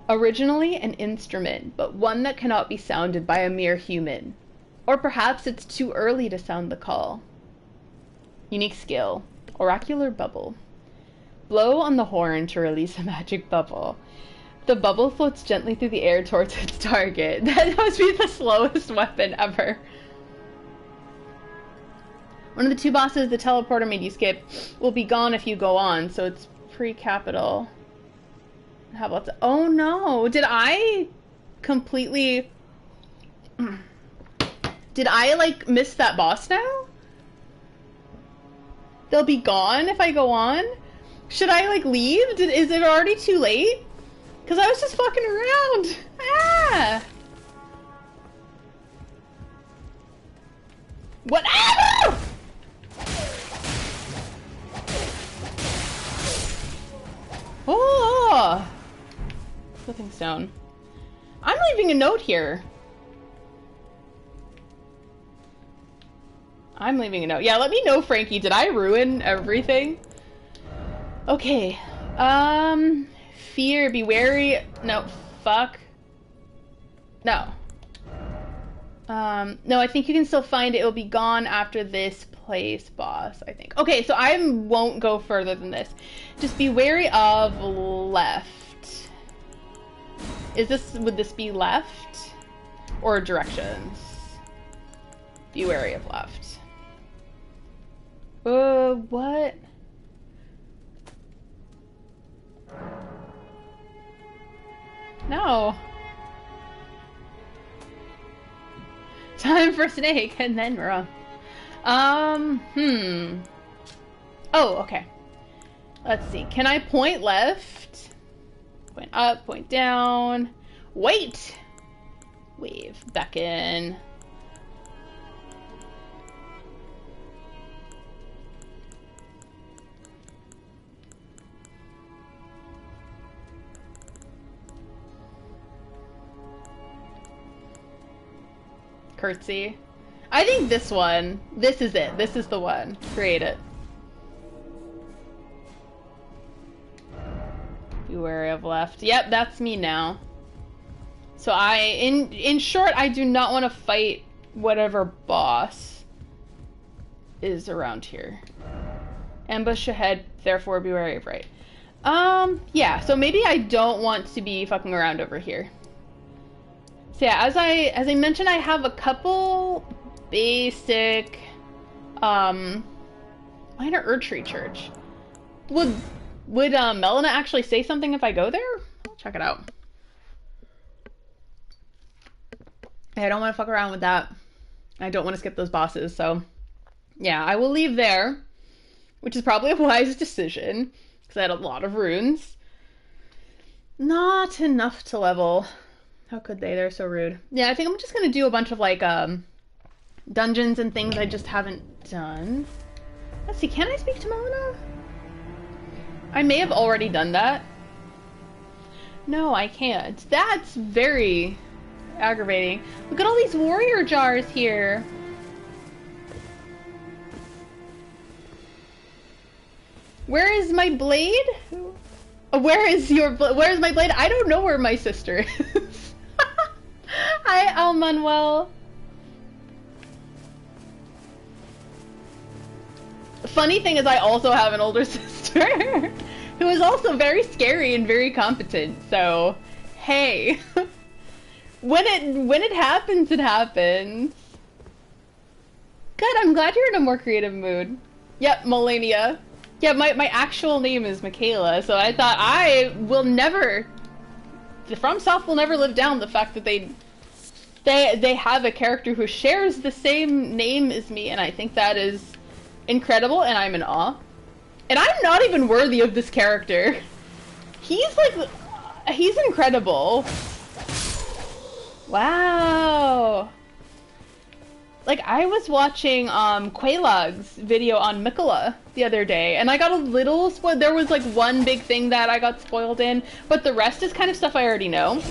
Originally an instrument, but one that cannot be sounded by a mere human. Or perhaps it's too early to sound the call. Unique skill. Oracular Bubble. Blow on the horn to release a magic bubble. The bubble floats gently through the air towards its target. That must be the slowest weapon ever. One of the two bosses the teleporter made you skip will be gone if you go on, so it's pre-capital. How about that? Oh no! Did I completely... Did I, like, miss that boss now? They'll be gone if I go on? Should I, like, leave? Is it already too late? Because I was just fucking around. Ah! What? Ah! Oh! Flipping stone. I'm leaving a note here. I'm leaving a note. Yeah, let me know, Frankie. Did I ruin everything? Okay. Fear, be wary. No, fuck. No. No, I think you can still find it. It'll be gone after this place boss, I think. Okay, so I won't go further than this. Just be wary of left. Would this be left? Or directions? Be wary of left. What? No. Time for snake, and then we're on. Oh, okay. Let's see. Can I point left? Point up, point down. Wait! Wave. Beckon. Curtsy. I think this one. This is it. This is the one. Create it. Be wary of left. Yep, that's me now. So in short, I do not want to fight whatever boss is around here. Ambush ahead, therefore be wary of right. Yeah, so maybe I don't want to be fucking around over here. So yeah, as I mentioned, I have a couple basic minor Erdtree Church. Would Melina actually say something if I go there? I'll check it out. I don't want to fuck around with that. I don't want to skip those bosses, so yeah, I will leave there, which is probably a wise decision because I had a lot of runes. Not enough to level. How could they? They're so rude. Yeah, I think I'm just gonna do a bunch of like dungeons and things I just haven't done. Let's see, can I speak to Melina? I may have already done that. No, I can't. That's very aggravating. Look at all these warrior jars here. Where is my blade? Where's my blade? I don't know where my sister is. Hi, Al Manuel. Funny thing is I also have an older sister who is also very scary and very competent, so hey. when it happens, it happens. Good, I'm glad you're in a more creative mood. Yep, Melania. Yeah, my actual name is Michaela, so I thought I will never... FromSoft will never live down the fact that they have a character who shares the same name as me, and I think that is incredible, and I'm in awe. And I'm not even worthy of this character. He's incredible. Wow. Like, I was watching Quaylog's video on Mikola the other day, and I got a little spoiled. There was like one big thing that I got spoiled in, but the rest is kind of stuff I already know.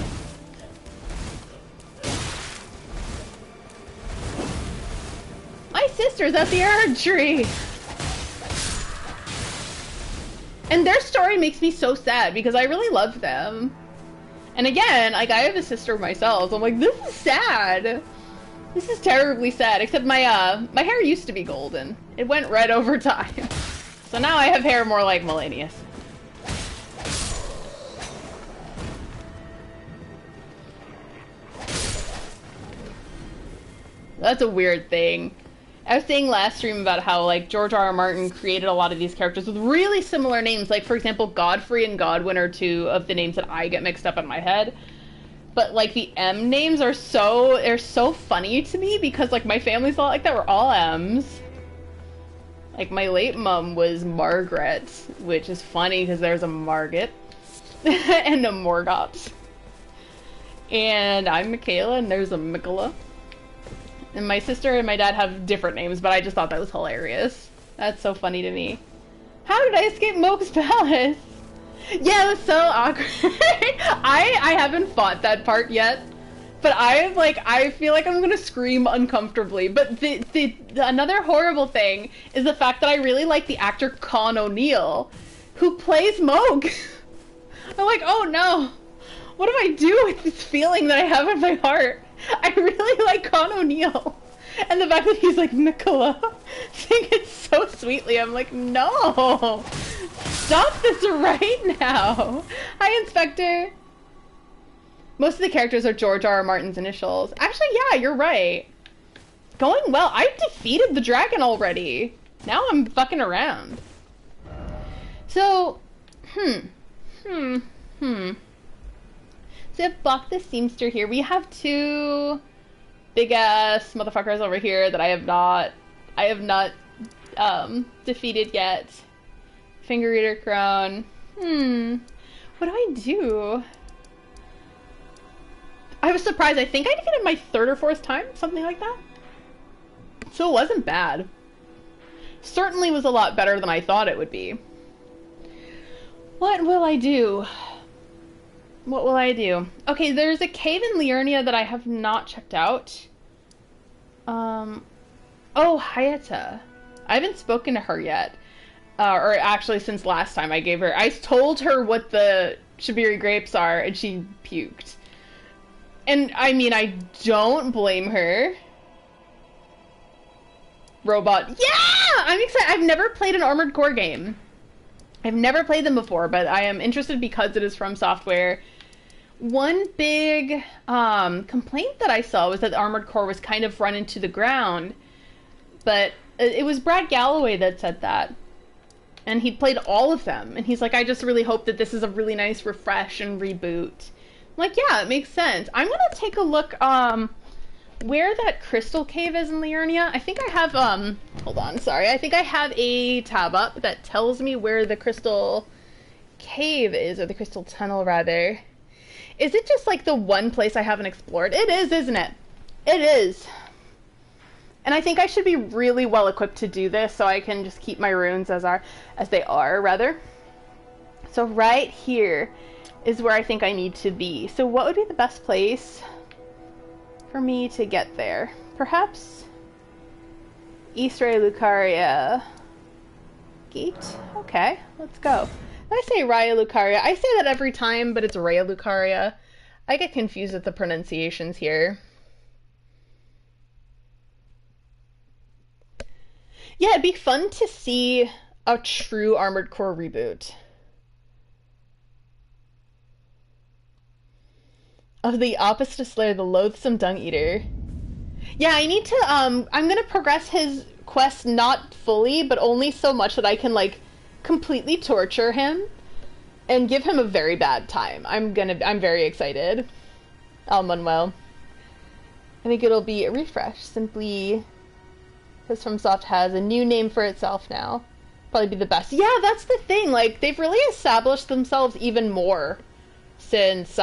My sister's at the archery! And their story makes me so sad because I really love them. And again, like, I have a sister myself, so I'm like, this is sad. This is terribly sad, except my my hair used to be golden. It went red over time. So now I have hair more like Melanius. That's a weird thing. I was saying last stream about how, like, George R. R. Martin created a lot of these characters with really similar names. Like, for example, Godfrey and Godwin are two of the names that I get mixed up in my head. But, like, the M names are they're so funny to me because, like, my family's all like that. We're all M's. Like, my late mom was Margaret, which is funny because there's a Margaret and a Morgot. And I'm Michaela and there's a Mikola. And my sister and my dad have different names, but I just thought that was hilarious. That's so funny to me. How did I escape Moke's Palace? Yeah, it was so awkward. I haven't fought that part yet, but I feel like I'm gonna scream uncomfortably. But the another horrible thing is the fact that I really like the actor Con O'Neill, who plays Moke. I'm like, oh no, what do I do with this feeling that I have in my heart? I really like Con O'Neill. And the fact that he's like, Mikola, saying it so sweetly, I'm like, no! Stop this right now! Hi, Inspector! Most of the characters are George R. R. Martin's initials. Actually, yeah, you're right. Going well. I defeated the dragon already. Now I'm fucking around. So, So we have Buck the Seamster here. We have two big ass motherfuckers over here that I have not defeated yet. Finger Eater Crown. What do I do? I was surprised. I think I defeated my third or fourth time, something like that. So it wasn't bad. Certainly was a lot better than I thought it would be. What will I do? What will I do? Okay, there's a cave in Liurnia that I have not checked out. Oh, Hayata. I haven't spoken to her yet. Or actually, since last time I told her what the Shibiri grapes are, and she puked. And, I mean, I don't blame her. Robot. Yeah! I'm excited. I've never played an Armored Core game. I've never played them before, but I am interested because it is from Software. One big complaint that I saw was that the Armored Core was kind of run into the ground. But it was Brad Galloway that said that. And he'd played all of them. And he's like, I just really hope that this is a really nice refresh and reboot. I'm like, yeah, it makes sense. I'm going to take a look where that crystal cave is in Liurnia. I think I have, hold on, sorry. I think I have a tab up that tells me where the crystal cave is, or the crystal tunnel, rather. Is it just, like, the one place I haven't explored? It is, isn't it? It is. And I think I should be really well equipped to do this, so I can just keep my runes as they are, rather. So right here is where I think I need to be. So what would be the best place for me to get there? Perhaps East Ray Lucaria Gate? Okay, let's go. I say Raya Lucaria. I say that every time, but it's Raya Lucaria. I get confused with the pronunciations here. Yeah, it'd be fun to see a true Armored Core reboot. Of the opposite slayer, the loathsome dung eater. Yeah, I need to, I'm gonna progress his quest not fully, but only so much that I can, like, completely torture him and give him a very bad time. I'm very excited. Al Manuel. I think it'll be a refresh, simply because FromSoft has a new name for itself now. Probably be the best. Yeah, that's the thing, like, they've really established themselves even more since,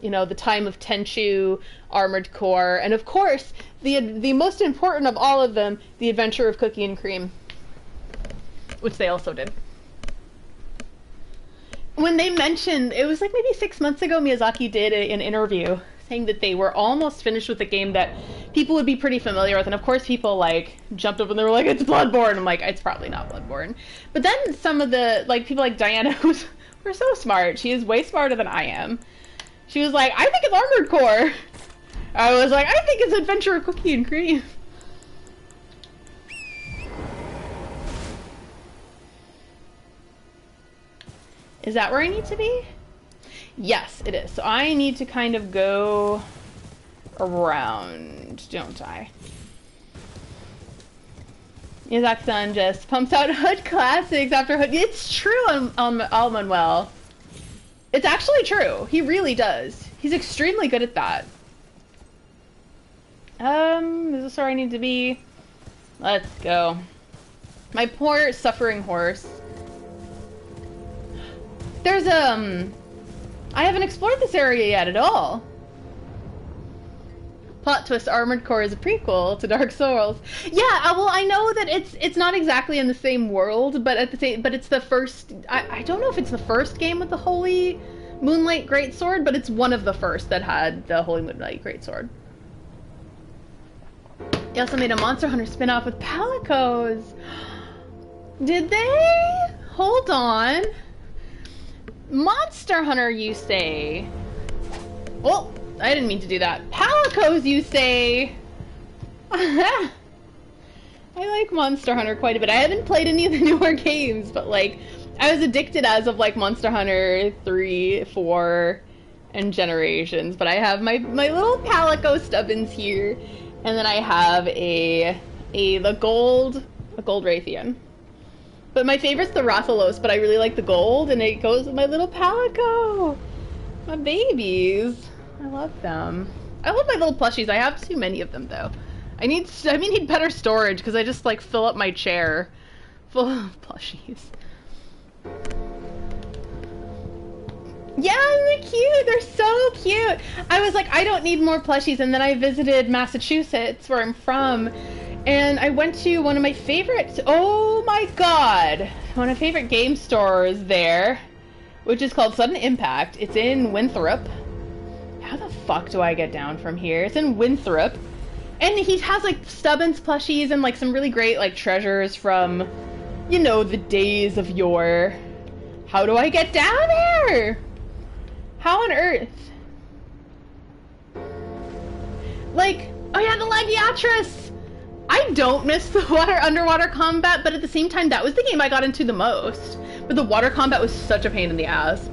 you know, the time of Tenchu, Armored Core, and of course, the most important of all of them, The Adventure of Cookie and Cream, which they also did. When they mentioned, it was like maybe 6 months ago, Miyazaki did an interview saying that they were almost finished with a game that people would be pretty familiar with, and of course people like jumped up and they were like, it's Bloodborne. I'm like, it's probably not Bloodborne. But then some of the like people like Diana, who's were so smart, she is way smarter than I am, she was like, I think it's Armored Core. I was like, I think it's Adventure of Cookie and Cream. Is that where I need to be? Yes, it is. So I need to kind of go around, don't I? Miyazaki-san just pumps out Hood classics after Hood. It's true on Manuel. It's actually true. He really does. He's extremely good at that. Is this where I need to be? Let's go. My poor suffering horse. There's I haven't explored this area yet at all. Plot twist: Armored Core is a prequel to Dark Souls. Yeah, well, I know that it's not exactly in the same world, but it's the first. I don't know if it's the first game with the Holy Moonlight Greatsword, but it's one of the first that had the Holy Moonlight Greatsword. They also made a Monster Hunter spin-off with Palicos. Did they? Hold on. Monster Hunter, you say? Oh, I didn't mean to do that. Palicos, you say? I like Monster Hunter quite a bit. I haven't played any of the newer games, but like, I was addicted as of like Monster Hunter 3, 4, and Generations. But I have my little Palico Stubbins here, and then I have a gold Raytheon. But my favorite's the Rathalos, but I really like the gold, and it goes with my little Palico. My babies. I love them. I love my little plushies. I have too many of them, though. I need better storage, because I just, like, fill up my chair full of plushies. Yeah, they're cute. They're so cute. I was like, I don't need more plushies, and then I visited Massachusetts, where I'm from, and I went to one of my favorite, oh my god, one of my favorite game stores there, which is called Sudden Impact. It's in Winthrop. How the fuck do I get down from here? It's in Winthrop. And he has like Stubbins plushies and like some really great like treasures from, you know, the days of yore. How do I get down there? How on earth? Like, oh yeah, the Lagiatris! I don't miss the underwater combat, but at the same time, that was the game I got into the most. But the water combat was such a pain in the ass.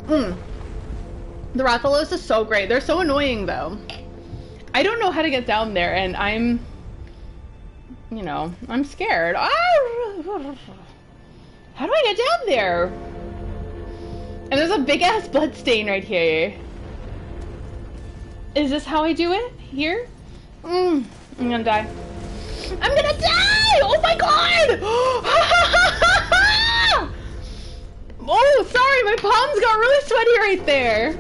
The Rathalos is so great. They're so annoying, though. I don't know how to get down there, and I'm, you know, I'm scared. How do I get down there? And there's a big-ass bloodstain right here. Is this how I do it? Here? I'm gonna die. I'm gonna die! Oh my god! Oh, sorry, my palms got really sweaty right there.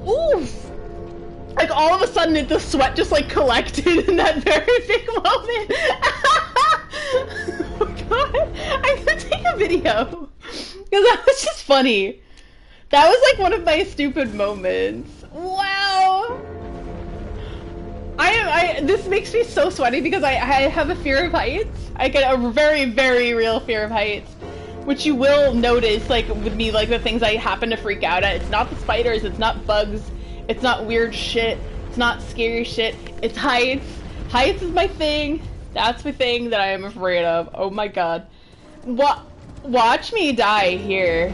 Oof! Like, all of a sudden, the sweat just, like, collected in that very big moment. Oh god. I'm gonna take a video. Because that was just funny. That was, like, one of my stupid moments. Wow! This makes me so sweaty because I have a fear of heights. I get a very, very real fear of heights. Which you will notice, like, with me, like, the things I happen to freak out at. It's not the spiders, it's not bugs, it's not weird shit, it's not scary shit, it's heights. Heights is my thing. That's the thing that I am afraid of. Oh my god. Watch me die here.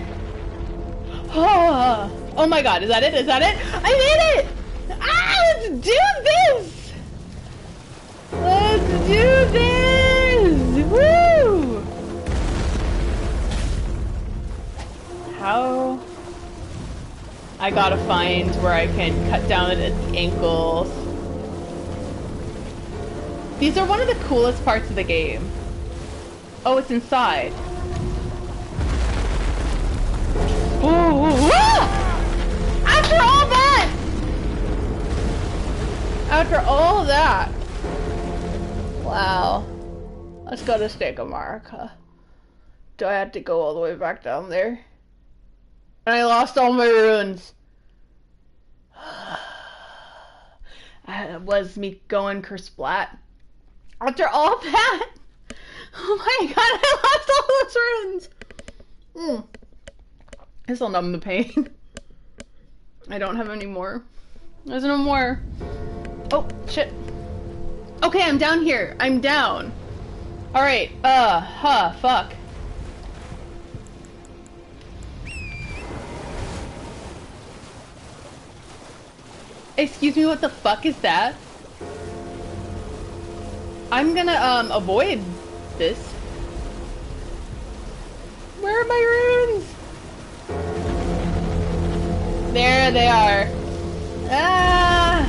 Oh my god, is that it? Is that it? I made it! Ah, let's do this! Let's do this! Woo! How? I gotta find where I can cut down at the ankles. These are one of the coolest parts of the game. Oh, it's inside. Ooh, ah! After all that. Wow. Let's go to Stake America. Do I have to go all the way back down there? And I lost all my runes. Was me going kersplat. After all that? Oh my god, I lost all those runes! This'll numb the pain. I don't have any more. There's no more. Oh, shit. Okay, I'm down here. I'm down. Alright, fuck. Excuse me, what the fuck is that? I'm gonna, avoid this. Where are my runes? There they are. Ah!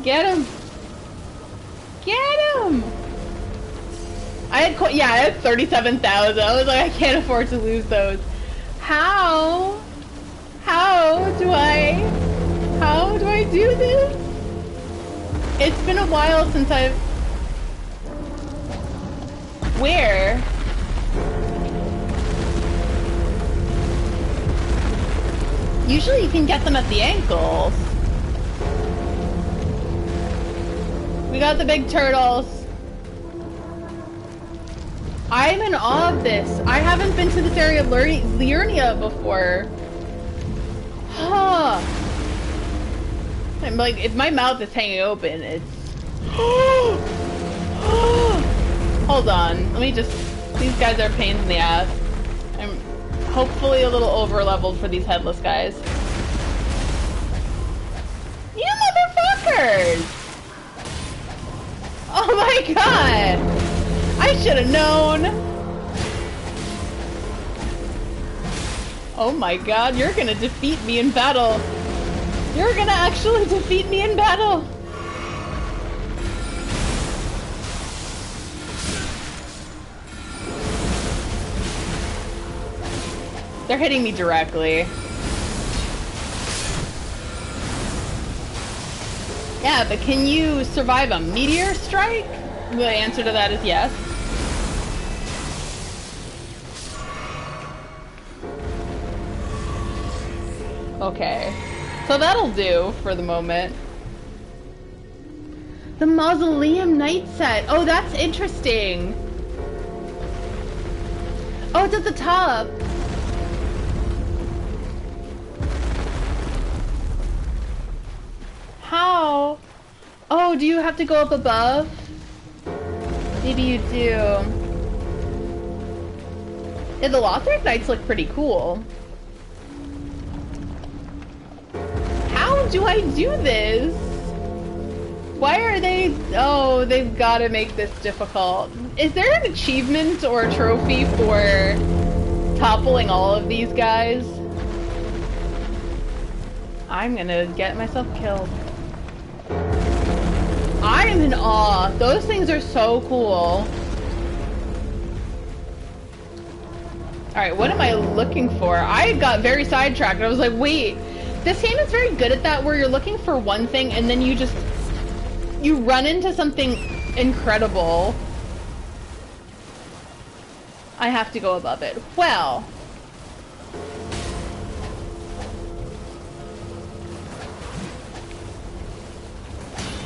Get him! Get him! I had 37,000. I was like, I can't afford to lose those. How do I do this? It's been a while since I've... Where? Usually you can get them at the ankles. We got the big turtles. I'm in awe of this. I haven't been to this area of Liurnia before. Huh. I'm like, if my mouth is hanging open, it's... Hold on. Let me just... These guys are pains in the ass. I'm hopefully a little over-leveled for these headless guys. You motherfuckers! Oh my god! I should have known! Oh my god, you're gonna defeat me in battle! You're gonna actually defeat me in battle! They're hitting me directly. Yeah, but can you survive a meteor strike? The answer to that is yes. Okay. So that'll do for the moment. The Mausoleum Knight set. Oh, that's interesting. Oh, it's at the top. How? Oh, do you have to go up above? Maybe you do. Yeah, the Lothric Knights look pretty cool. How do I do this? Why are they... Oh, they've got to make this difficult. Is there an achievement or a trophy for toppling all of these guys? I'm gonna get myself killed. I am in awe. Those things are so cool. Alright, what am I looking for? I got very sidetracked. I was like, wait, this game is very good at that where you're looking for one thing and then you run into something incredible. I have to go above it. Well.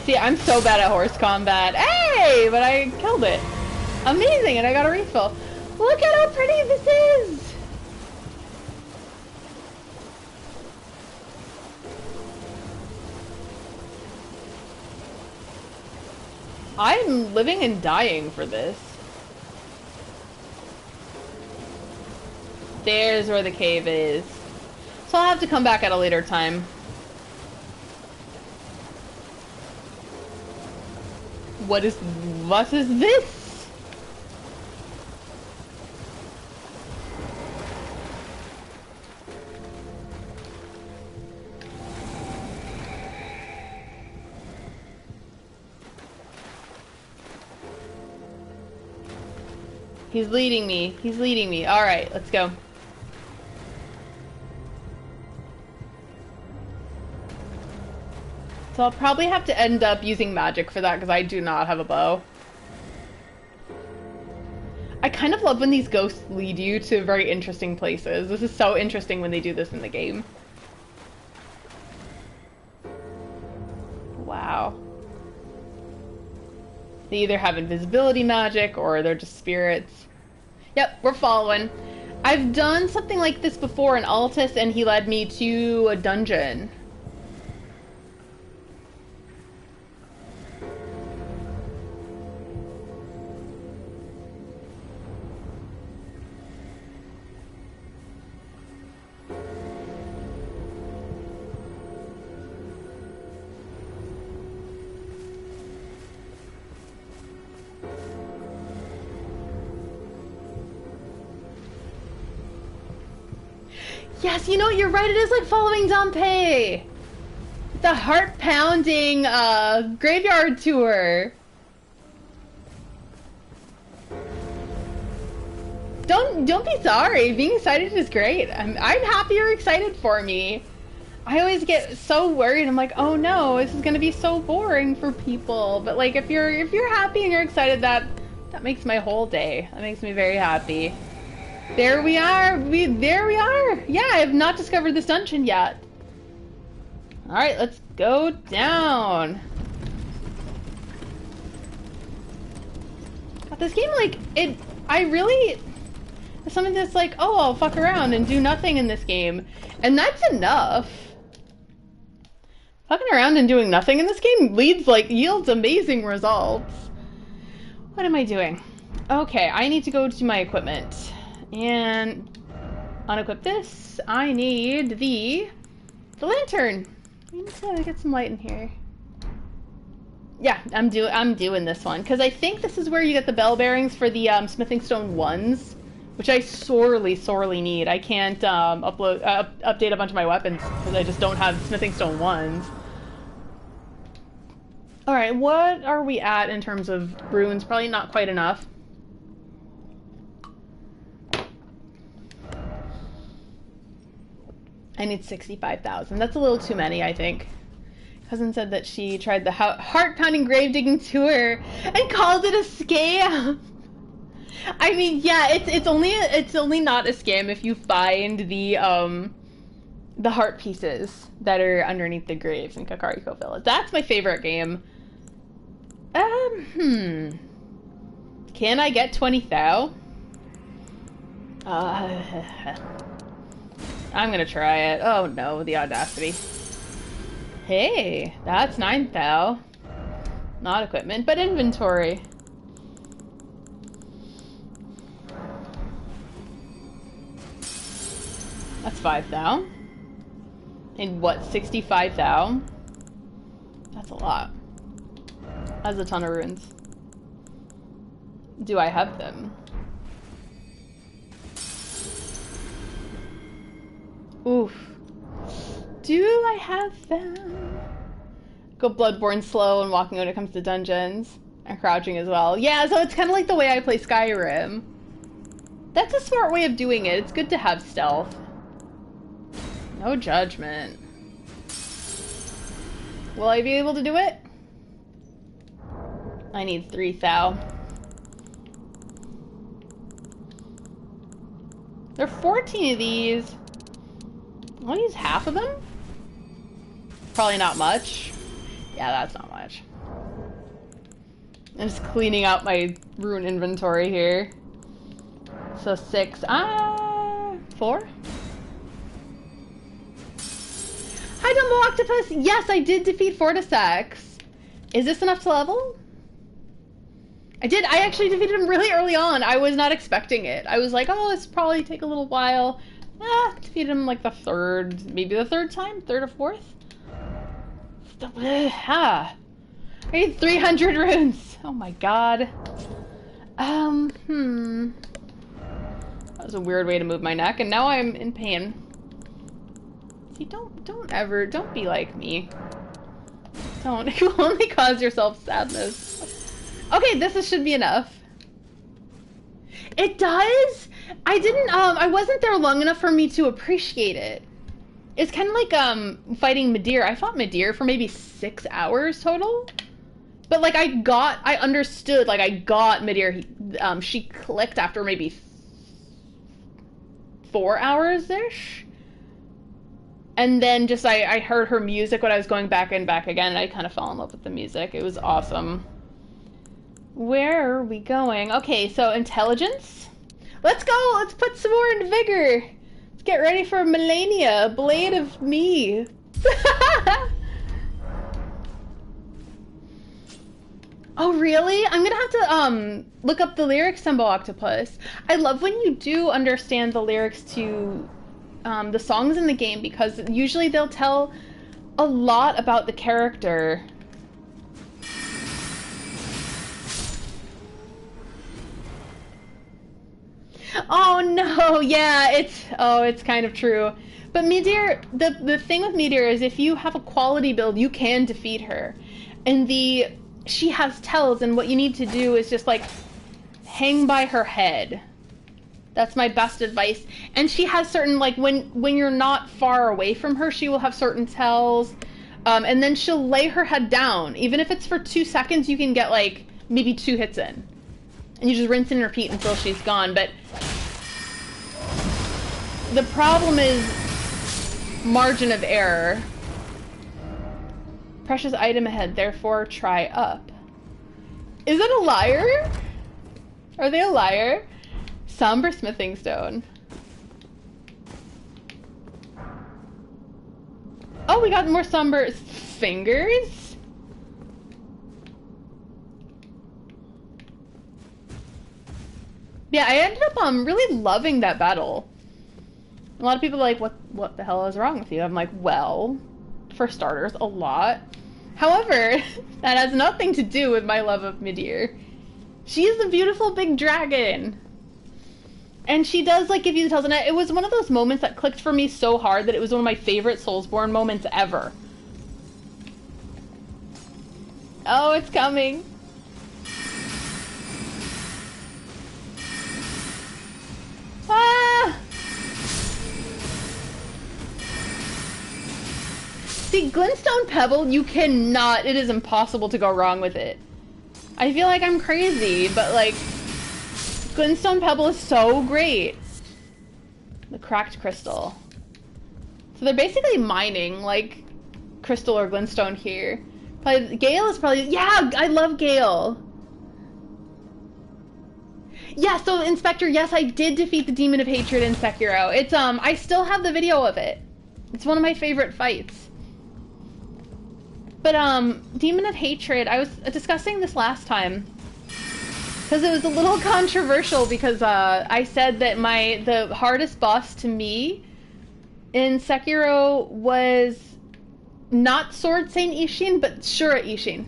See, I'm so bad at horse combat. Hey, but I killed it. Amazing, and I got a refill. Look at how pretty this is. I'm living and dying for this. There's where the cave is. So I'll have to come back at a later time. What is this? He's leading me. He's leading me. All right, let's go. So I'll probably have to end up using magic for that because I do not have a bow. I kind of love when these ghosts lead you to very interesting places. This is so interesting when they do this in the game. Wow. They either have invisibility magic or they're just spirits. Yep, we're following. I've done something like this before in Altus and he led me to a dungeon. Yes, you know, you're right, it is like following Dompe! The heart-pounding, graveyard tour! Don't be sorry, being excited is great. I'm happy you're excited for me. I always get so worried, I'm like, oh no, this is gonna be so boring for people. But like, if you're happy and you're excited, that makes my whole day. That makes me very happy. There we are! There we are! Yeah, I have not discovered this dungeon yet. Alright, let's go down. God, this game, like, it's something that's like, oh, I'll fuck around and do nothing in this game. And that's enough. Fucking around and doing nothing in this game yields amazing results. What am I doing? Okay, I need to go to my equipment. And unequip this. I need the lantern. I need to get some light in here. Yeah, I'm doing this one because I think this is where you get the bell bearings for the smithing stone ones, which I sorely need. I can't update a bunch of my weapons because I just don't have smithing stone ones. All right, what are we at in terms of runes? Probably not quite enough. I need 65,000. That's a little too many, I think. Cousin said that she tried the heart-pounding grave digging tour and called it a scam. I mean, yeah, it's only not a scam if you find the heart pieces that are underneath the graves in Kakariko Village. That's my favorite game. Can I get 20,000? I'm gonna try it. Oh no, the audacity. Hey, that's 9,000. Not equipment, but inventory. That's 5,000. And what, 65,000? That's a lot. That's a ton of runes. Do I have them? Oof. Do I have them? Go Bloodborne slow and walking when it comes to dungeons. And crouching as well. Yeah, so it's kind of like the way I play Skyrim. That's a smart way of doing it. It's good to have stealth. No judgment. Will I be able to do it? I need 3,000. There are 14 of these. I want to use half of them? Probably not much. Yeah, that's not much. I'm just cleaning out my rune inventory here. So 6. 4? Hi, Dumbo Octopus! Yes, I did defeat Fortissax. Is this enough to level? I did. I actually defeated him really early on. I was not expecting it. I was like, oh, this will probably take a little while. Defeated him like the third, maybe the third time? Third or fourth? I need 300 runes. Oh my god. That was a weird way to move my neck, and now I'm in pain. See, don't be like me. Don't. You only cause yourself sadness. Okay, this should be enough. It does? I wasn't there long enough for me to appreciate it. It's kind of like fighting Midir. I fought Midir for maybe 6 hours total. But like I understood, like I got Midir. She clicked after maybe 4 hours-ish. And then just I heard her music when I was going back and back again, and I kind of fell in love with the music. It was awesome. Where are we going? Okay, so intelligence. Let's go! Let's put some more into vigor! Let's get ready for Melania, Blade of Me. Oh, really? I'm gonna have to, look up the lyrics, Sembo Octopus. I love when you do understand the lyrics to, the songs in the game, because usually they'll tell a lot about the character. Oh no, yeah, it's kind of true. But Midir, the thing with Midir is if you have a quality build, you can defeat her. And she has tells, and what you need to do is just like hang by her head. That's my best advice. And she has certain, like when you're not far away from her, she will have certain tells. And then she'll lay her head down. Even if it's for 2 seconds, you can get like maybe 2 hits in. And you just rinse and repeat until she's gone. But the problem is margin of error. Precious item ahead, therefore try up. Is it a liar? Are they a liar? Somber smithing stone. Oh, we got more somber fingers? Yeah, I ended up really loving that battle. A lot of people are like, what the hell is wrong with you? I'm like, well, for starters, a lot. However, that has nothing to do with my love of Midir. She is a beautiful big dragon. And she does, like, give you the tells. And it was one of those moments that clicked for me so hard that it was one of my favorite Soulsborne moments ever. Oh, it's coming. Ah! See, Glintstone Pebble, you cannot, it is impossible to go wrong with it. I feel like I'm crazy, but like, Glintstone Pebble is so great. The cracked crystal. So they're basically mining, like, crystal or glintstone here. Probably, Gale is probably, yeah, I love Gale. Yeah, so Inspector, yes, I did defeat the Demon of Hatred in Sekiro. It's, I still have the video of it. It's one of my favorite fights. But, Demon of Hatred, I was discussing this last time. Because it was a little controversial because, I said that the hardest boss to me in Sekiro was not Sword Saint Ishin, but Shura Ishin.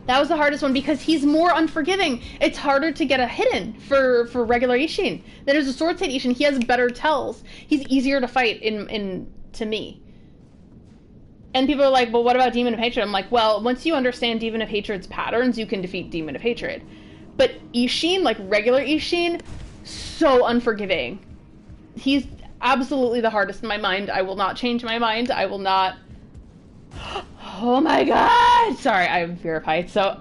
That was the hardest one because he's more unforgiving. It's harder to get a hidden for regular Ishin. There's a Sword Saint Ishin, he has better tells. He's easier to fight to me. And people are like, well, what about Demon of Hatred? I'm like, well, once you understand Demon of Hatred's patterns, you can defeat Demon of Hatred. But Ishin, like regular Ishin, so unforgiving. He's absolutely the hardest in my mind. I will not change my mind. I will not... Oh my god! Sorry, I have fear of heights, so...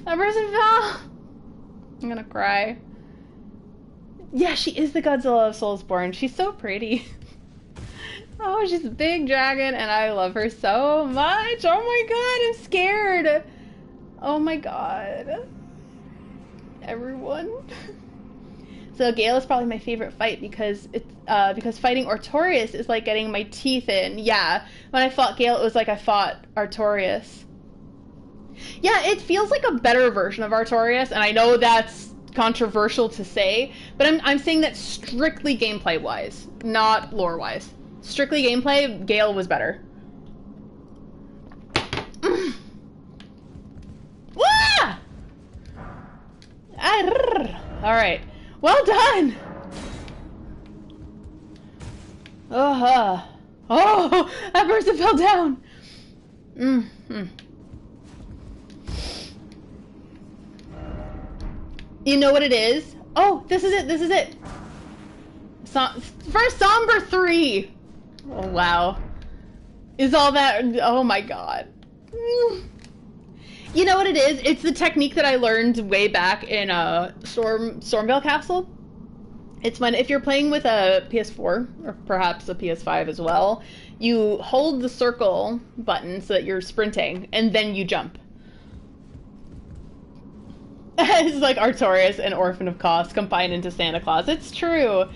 That person fell! I'm gonna cry. Yeah, she is the Godzilla of Soulsborne. She's so pretty. Oh, she's a big dragon, and I love her so much! Oh my god, I'm scared! Oh my god. Everyone. So Gale is probably my favorite fight because because fighting Artorias is like getting my teeth in. Yeah, when I fought Gale, it was like I fought Artorias. Yeah, it feels like a better version of Artorias, and I know that's controversial to say, but I'm saying that strictly gameplay wise, not lore wise. Strictly gameplay, Gale was better. Wah! Alright. Well done! Oh, that person fell down! You know what it is? Oh, this is it! First Somber 3! Oh, wow. Is all that... Oh my god. You know what it is? It's the technique that I learned way back in Stormvale Castle. It's when, if you're playing with a PS4, or perhaps a PS5 as well, you hold the circle button so that you're sprinting, and then you jump. It's like Artorias, an orphan of Kos, combined into Santa Claus. It's true.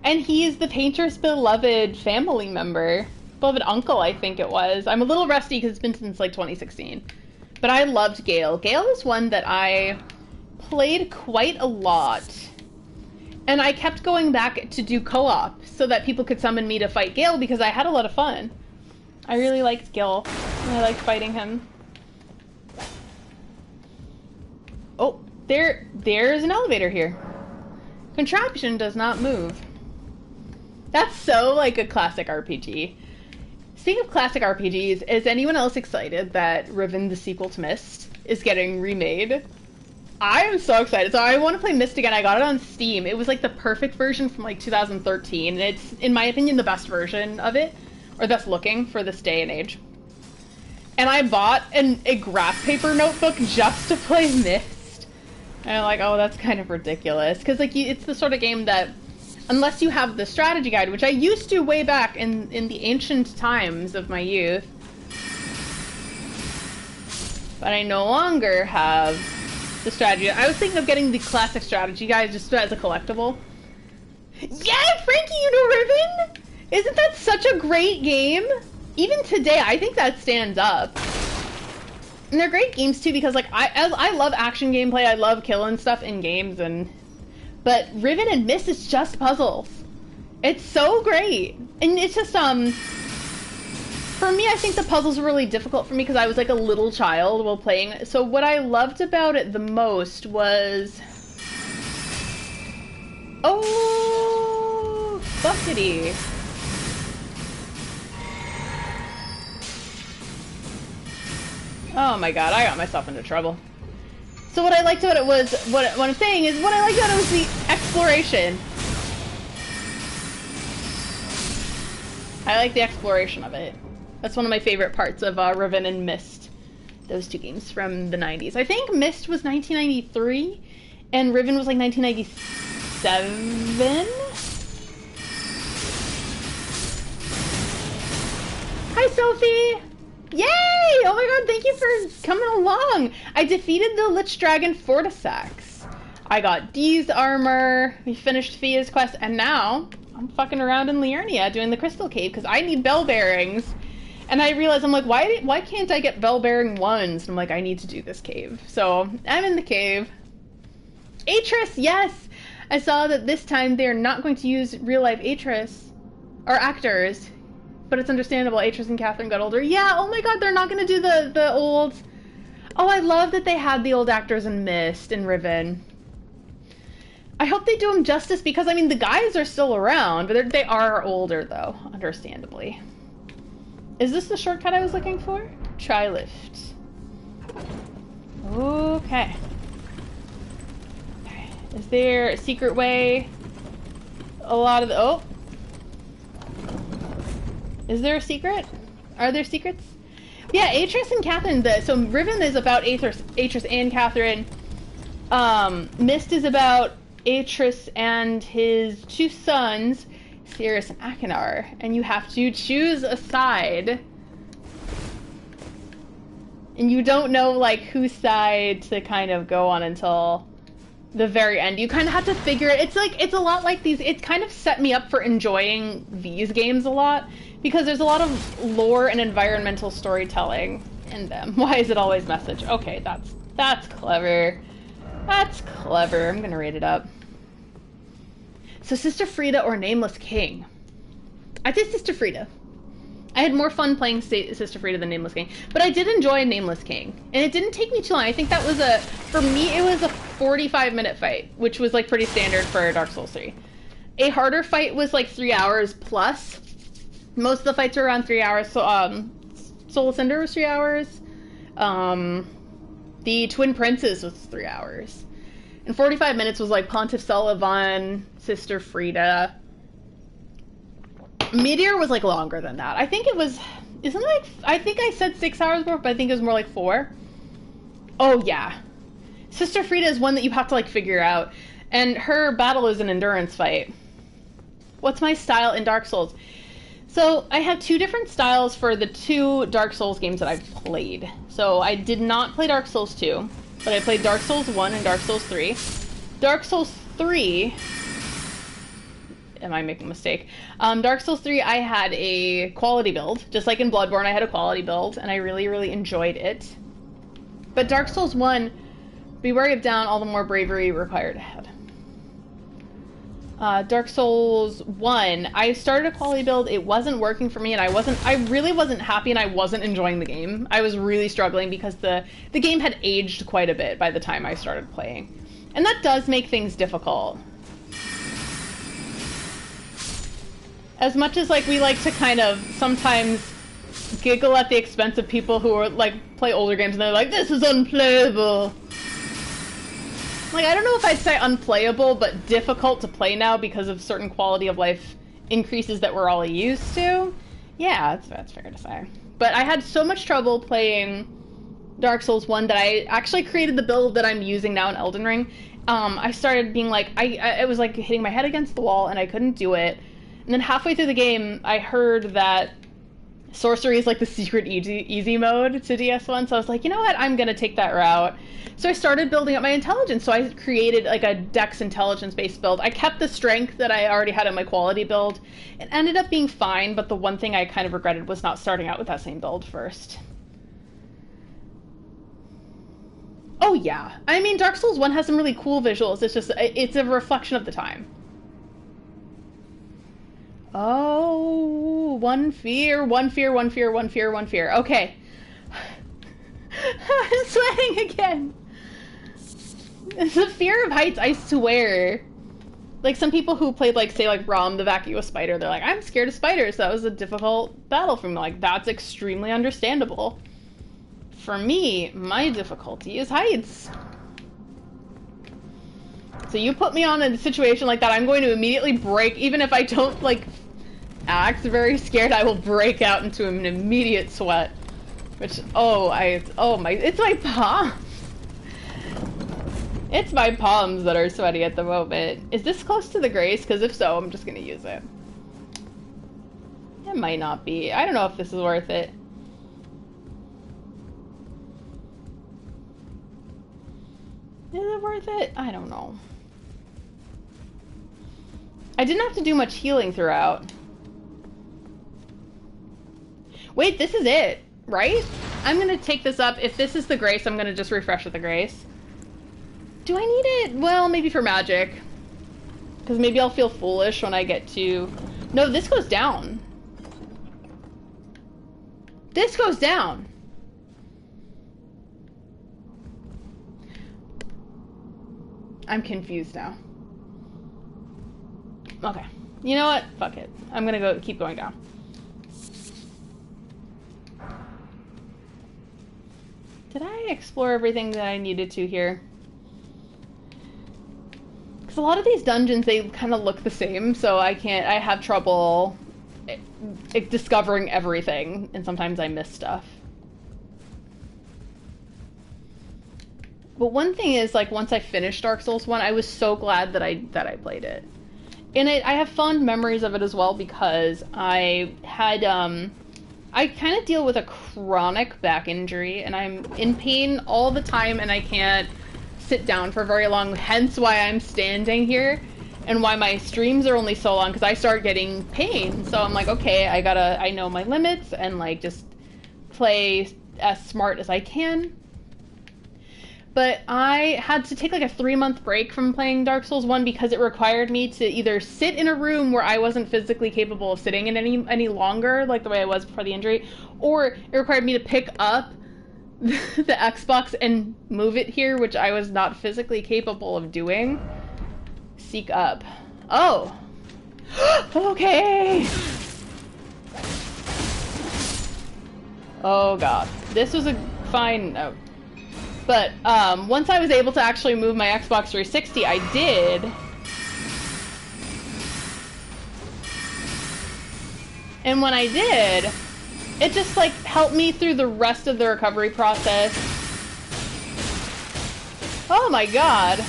And he's the painter's beloved family member. Beloved uncle, I think it was. I'm a little rusty because it's been since like 2016. But I loved Gale. Gale is one that I played quite a lot. And I kept going back to do co-op so that people could summon me to fight Gale because I had a lot of fun. I really liked Gale. I liked fighting him. Oh, there's an elevator here. Contraption does not move. That's so like a classic RPG. Speaking of classic RPGs, is anyone else excited that Riven, the sequel to Myst, is getting remade? I am so excited. So I want to play Myst again. I got it on Steam. It was like the perfect version from like 2013. And it's, in my opinion, the best version of it. Or best looking for this day and age. And I bought a graph paper notebook just to play Myst. And I'm like, oh, that's kind of ridiculous. Because like it's the sort of game that, unless you have the strategy guide, which I used to way back in the ancient times of my youth. But I no longer have the strategy. I was thinking of getting the classic strategy guide just as a collectible. Yeah, Frankie, you know Riven? Isn't that such a great game? Even today, I think that stands up. And they're great games too because like I love action gameplay. I love killing stuff in games but Riven and Myst is just puzzles. It's so great. And it's just for me, I think the puzzles were really difficult for me because I was like a little child while playing. So what I loved about it the most was... Oh, buckety. Oh my god, I got myself into trouble. So what I liked about it was, what I'm saying is, what I liked about it was the exploration. I like the exploration of it. That's one of my favorite parts of Riven and Myst. Those two games from the 90s. I think Myst was 1993, and Riven was like 1997? Hi, Sophie! Yay! Oh my god, thank you for coming along! I defeated the Lichdragon Fortissax. I got Dee's armor, we finished Fia's quest, and now I'm fucking around in Liurnia doing the Crystal Cave because I need bell bearings. And I realized, I'm like, why can't I get bell bearing ones? And I'm like, I need to do this cave. So, I'm in the cave. Atris, yes! I saw that this time they're not going to use real-life Atris, or actors. But it's understandable, Atris and Catherine got older. Yeah, oh my god, they're not going to do the old... Oh, I love that they had the old actors in Myst and Riven. I hope they do them justice because, I mean, the guys are still around, but they are older, though, understandably. Is this the shortcut I was looking for? Try lift. Okay. Is there a secret way? A lot of the... Oh! Is there a secret? Are there secrets? Yeah, Atris and Catherine. So Riven is about Atris and Catherine. Myst is about Atris and his two sons, Sirius and Akinar. And you have to choose a side. And you don't know, like, whose side to kind of go on until the very end. You kind of have to figure it. It's like, it's a lot like these. It's kind of set me up for enjoying these games a lot. Because there's a lot of lore and environmental storytelling in them. Why is it always message? Okay, that's clever. That's clever. I'm gonna rate it up. So Sister Frida or Nameless King? I'd say Sister Frida. I had more fun playing Sister Frida than Nameless King. But I did enjoy Nameless King. And it didn't take me too long. I think that was for me, it was a 45-minute fight. Which was like pretty standard for Dark Souls 3. A harder fight was like 3 hours plus. Most of the fights are around 3 hours. So, Soul of Cinder was 3 hours. The Twin Princes was 3 hours. And 45 minutes was like Pontiff Sullivan, Sister Frida. Meteor was like longer than that. I think it was, isn't it like, I think I said 6 hours more, but I think it was more like 4. Oh yeah. Sister Frida is one that you have to like figure out. And her battle is an endurance fight. What's my style in Dark Souls? So I have 2 different styles for the 2 Dark Souls games that I've played. So I did not play Dark Souls 2, but I played Dark Souls 1 and Dark Souls 3. Dark Souls 3... Am I making a mistake? Dark Souls 3, I had a quality build. Just like in Bloodborne, I had a quality build, and I really, really enjoyed it. But Dark Souls 1, be wary of down, all the more bravery required ahead. Dark Souls 1, I started a quality build, it wasn't working for me, and I really wasn't happy, and I wasn't enjoying the game. I was really struggling because the game had aged quite a bit by the time I started playing. And that does make things difficult. As much as like we like to kind of sometimes giggle at the expense of people who are like play older games and they're like, this is unplayable. Like, I don't know if I'd say unplayable, but difficult to play now because of certain quality of life increases that we're all used to. Yeah, that's fair to say. But I had so much trouble playing Dark Souls 1 that I actually created the build that I'm using now in Elden Ring. I started being like, I was like hitting my head against the wall and I couldn't do it. And then halfway through the game, I heard that sorcery is like the secret easy mode to DS1, so I was like, you know what, I'm gonna take that route. So I started building up my intelligence, so I created like a dex intelligence based build. I kept the strength that I already had in my quality build. It ended up being fine, but the one thing I kind of regretted was not starting out with that same build first. Oh yeah, I mean Dark Souls 1 has some really cool visuals, it's a reflection of the time. Oh, one fear. Okay. I'm sweating again. It's the fear of heights, I swear. Like, some people who played, like, say, like, Rom the Vacuous Spider, they're like, I'm scared of spiders. That was a difficult battle for me. Like, that's extremely understandable. For me, my difficulty is heights. So you put me on a situation like that, I'm going to immediately break, even if I don't, like, act very scared, I will break out into an immediate sweat. Which, it's my palms. It's my palms that are sweaty at the moment. Is this close to the Grace? Because if so, I'm just gonna use it. It might not be. I don't know if this is worth it. Is it worth it? I don't know. I didn't have to do much healing throughout. Wait, this is it, right? I'm gonna take this up. If this is the Grace, I'm gonna just refresh with the Grace. Do I need it? Well, maybe for magic. Because maybe I'll feel foolish when I get to... No, this goes down. This goes down. I'm confused now. Okay. You know what? Fuck it. I'm gonna keep going down. Did I explore everything that I needed to here? Because a lot of these dungeons, they kind of look the same, so I have trouble discovering everything, and sometimes I miss stuff. But one thing is, like, once I finished Dark Souls 1, I was so glad that I played it. And I have fond memories of it as well, because I had, I kind of deal with a chronic back injury, and I'm in pain all the time, and I can't sit down for very long, hence why I'm standing here, and why my streams are only so long, because I start getting pain. So I'm like, okay, I know my limits, and, like, just play as smart as I can. But I had to take, like, a 3-month break from playing Dark Souls 1 because it required me to either sit in a room where I wasn't physically capable of sitting in any longer, like the way I was before the injury, or it required me to pick up the Xbox and move it here, which I was not physically capable of doing. Seek up. Oh! Okay! Oh god. This was a fine... Oh. But, once I was able to actually move my Xbox 360, I did. And when I did, it just like helped me through the rest of the recovery process. Oh my god.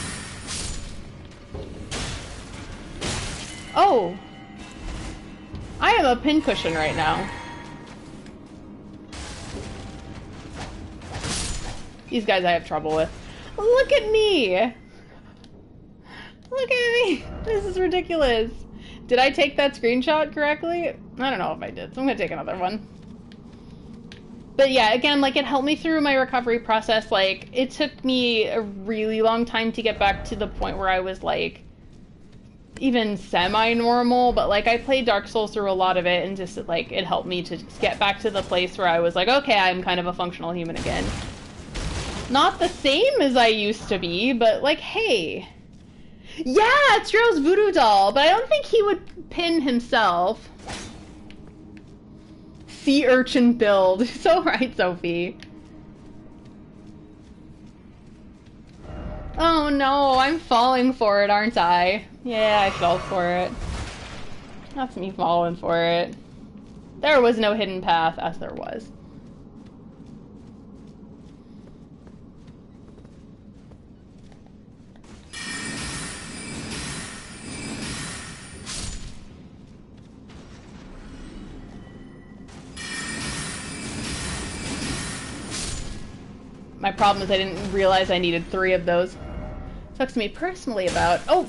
Oh. I am a pincushion right now. These guys I have trouble with. Look at me! Look at me! This is ridiculous. Did I take that screenshot correctly? I don't know if I did, so I'm gonna take another one. But yeah, again, like, it helped me through my recovery process. Like, it took me a really long time to get back to the point where I was, like, even semi-normal, but, like, I played Dark Souls through a lot of it, and just, like, it helped me to just get back to the place where I was like, okay, I'm kind of a functional human again. Not the same as I used to be, but, like, hey. Yeah, it's Rose Voodoo Doll, but I don't think he would pin himself. Sea urchin build. So right, Sophie. Oh no, I'm falling for it, aren't I? Yeah, I fell for it. That's me falling for it. There was no hidden path, as there was. My problem is I didn't realize I needed 3 of those. Talks to me personally about... Oh!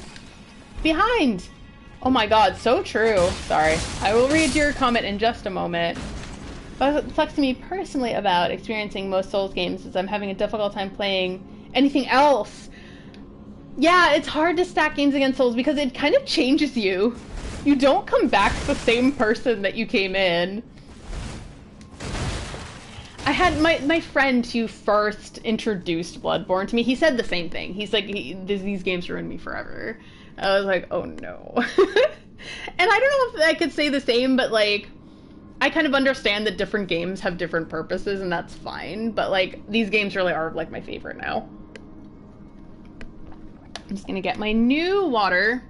Behind! Oh my god, so true. Sorry. I will read your comment in just a moment. But it talks to me personally about experiencing most Souls games as I'm having a difficult time playing anything else. Yeah, it's hard to stack games against Souls because it kind of changes you. You don't come back the same person that you came in. I had my friend who first introduced Bloodborne to me, he said the same thing. He's like, these games ruined me forever. I was like, oh no. And I don't know if I could say the same, but like, I kind of understand that different games have different purposes, and that's fine. But like, these games really are like my favorite now. I'm just gonna get my new water,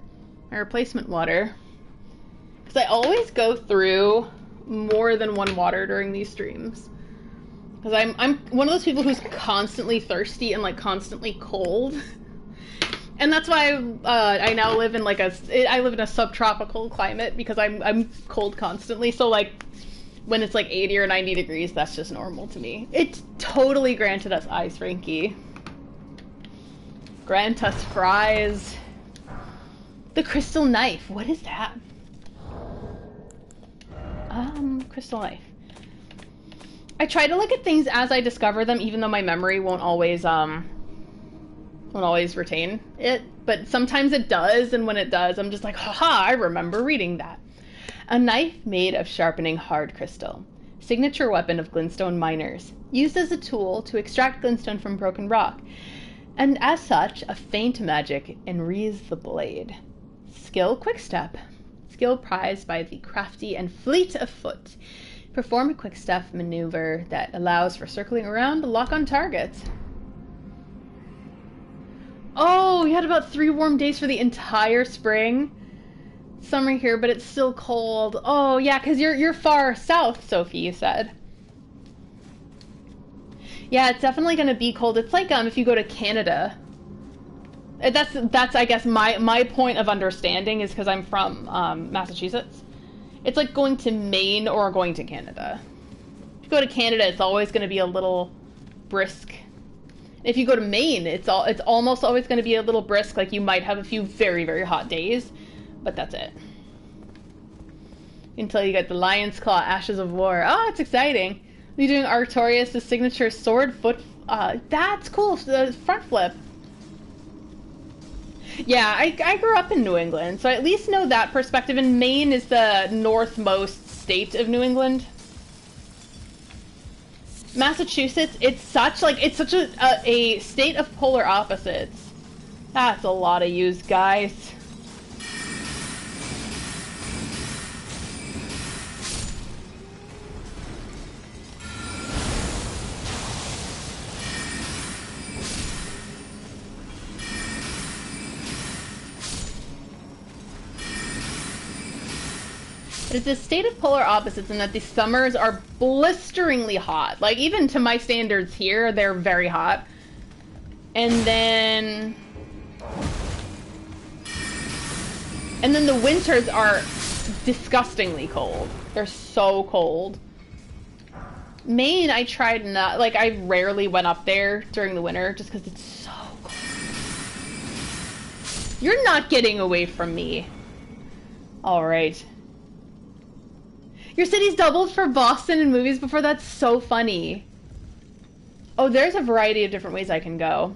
my replacement water. Because I always go through more than one water during these streams. Because I'm one of those people who's constantly thirsty and like constantly cold, and that's why I now live in like I live in a subtropical climate because I'm cold constantly. So like when it's like 80 or 90 degrees, that's just normal to me. It totally granted us ice, Frankie. Grant us fries. The crystal knife. What is that? Crystal knife. I try to look at things as I discover them, even though my memory won't always retain it. But sometimes it does, and when it does, I'm just like, haha, I remember reading that. A knife made of sharpening hard crystal. Signature weapon of glintstone miners. Used as a tool to extract glintstone from broken rock. And as such, a feint magic enwreathes the blade. Skill quickstep. Skill prized by the crafty and fleet of foot. Perform a quick step maneuver that allows for circling around to lock on targets. Oh, you had about 3 warm days for the entire spring. Summer here, but it's still cold. Oh, yeah, because you're far south, Sophie, you said. Yeah, it's definitely going to be cold. It's like if you go to Canada. That's I guess my point of understanding is because I'm from Massachusetts. It's like going to Maine or going to Canada. If you go to Canada, it's always going to be a little brisk. If you go to Maine, it's almost always going to be a little brisk. Like you might have a few very, very hot days, but that's it. Until you get the Lion's Claw, Ashes of War. Oh, it's exciting. You're doing Artorias' signature sword foot. That's cool. The front flip. Yeah, I grew up in New England, so I at least know that perspective, and Maine is the northmost state of New England. Massachusetts, it's such a state of polar opposites. That's a lot of use, guys. It's a state of polar opposites in that the summers are blisteringly hot. Like, even to my standards here, they're very hot. And then the winters are disgustingly cold. They're so cold. Maine, I tried not, like, I rarely went up there during the winter just because it's so cold. You're not getting away from me. Alright. Your city's doubled for Boston in movies before? That's so funny. Oh, there's a variety of different ways I can go.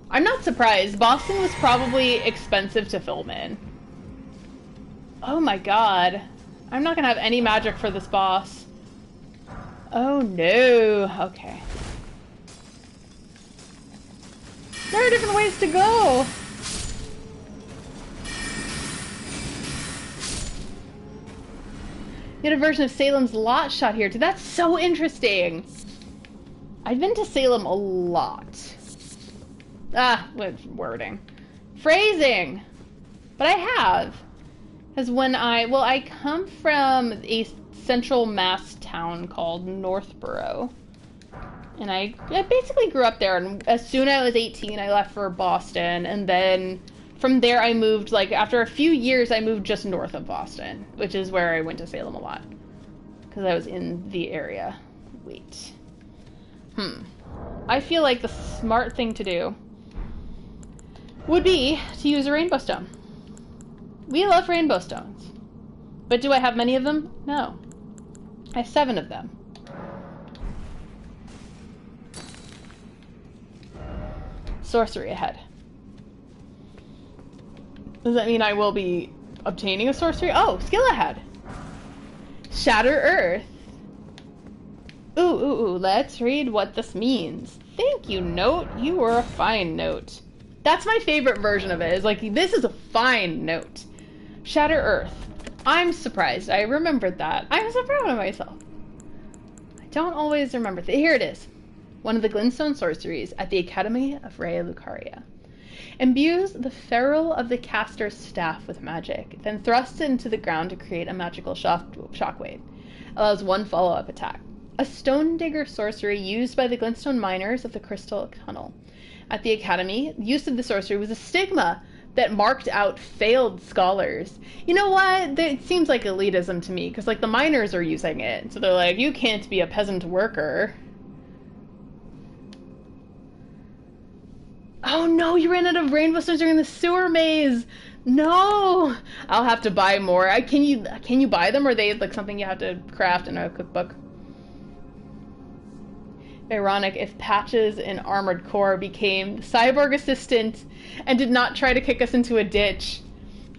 I'm not surprised. Boston was probably expensive to film in. Oh my god. I'm not gonna have any magic for this boss. Oh no. Okay. There are different ways to go. You had a version of Salem's Lot shot here too. That's so interesting. I've been to Salem a lot. Ah, what wording. Phrasing. But I have. Because when I come from a central Mass town called Northborough. And I basically grew up there, and as soon as I was 18, I left for Boston, and then from there I moved, like, after a few years, I moved just north of Boston, which is where I went to Salem a lot. Because I was in the area. Wait. I feel like the smart thing to do would be to use a rainbow stone. We love rainbow stones. But do I have many of them? No. I have 7 of them. Sorcery ahead. Does that mean I will be obtaining a sorcery? Oh, skill ahead. Shatter Earth. Ooh, let's read what this means. Thank you, note. You were a fine note. That's my favorite version of it, is like, this is a fine note. Shatter Earth. I'm surprised. I remembered that. I'm so proud of myself. I don't always remember. Here it is. One of the glintstone sorceries at the Academy of Raya Lucaria. Imbues the ferrule of the caster's staff with magic, then thrusts it into the ground to create a magical shockwave. Allows 1 follow-up attack. A stone digger sorcery used by the glintstone miners of the Crystal Tunnel. At the Academy, use of the sorcery was a stigma that marked out failed scholars. You know what? It seems like elitism to me, because, like, the miners are using it. So they're like, you can't be a peasant worker. Oh no, you ran out of rainbow stones during the sewer maze! No! I'll have to buy more. Can you buy them, or are they, like, something you have to craft in a cookbook? Ironic if Patches in Armored Core became cyborg assistant and did not try to kick us into a ditch.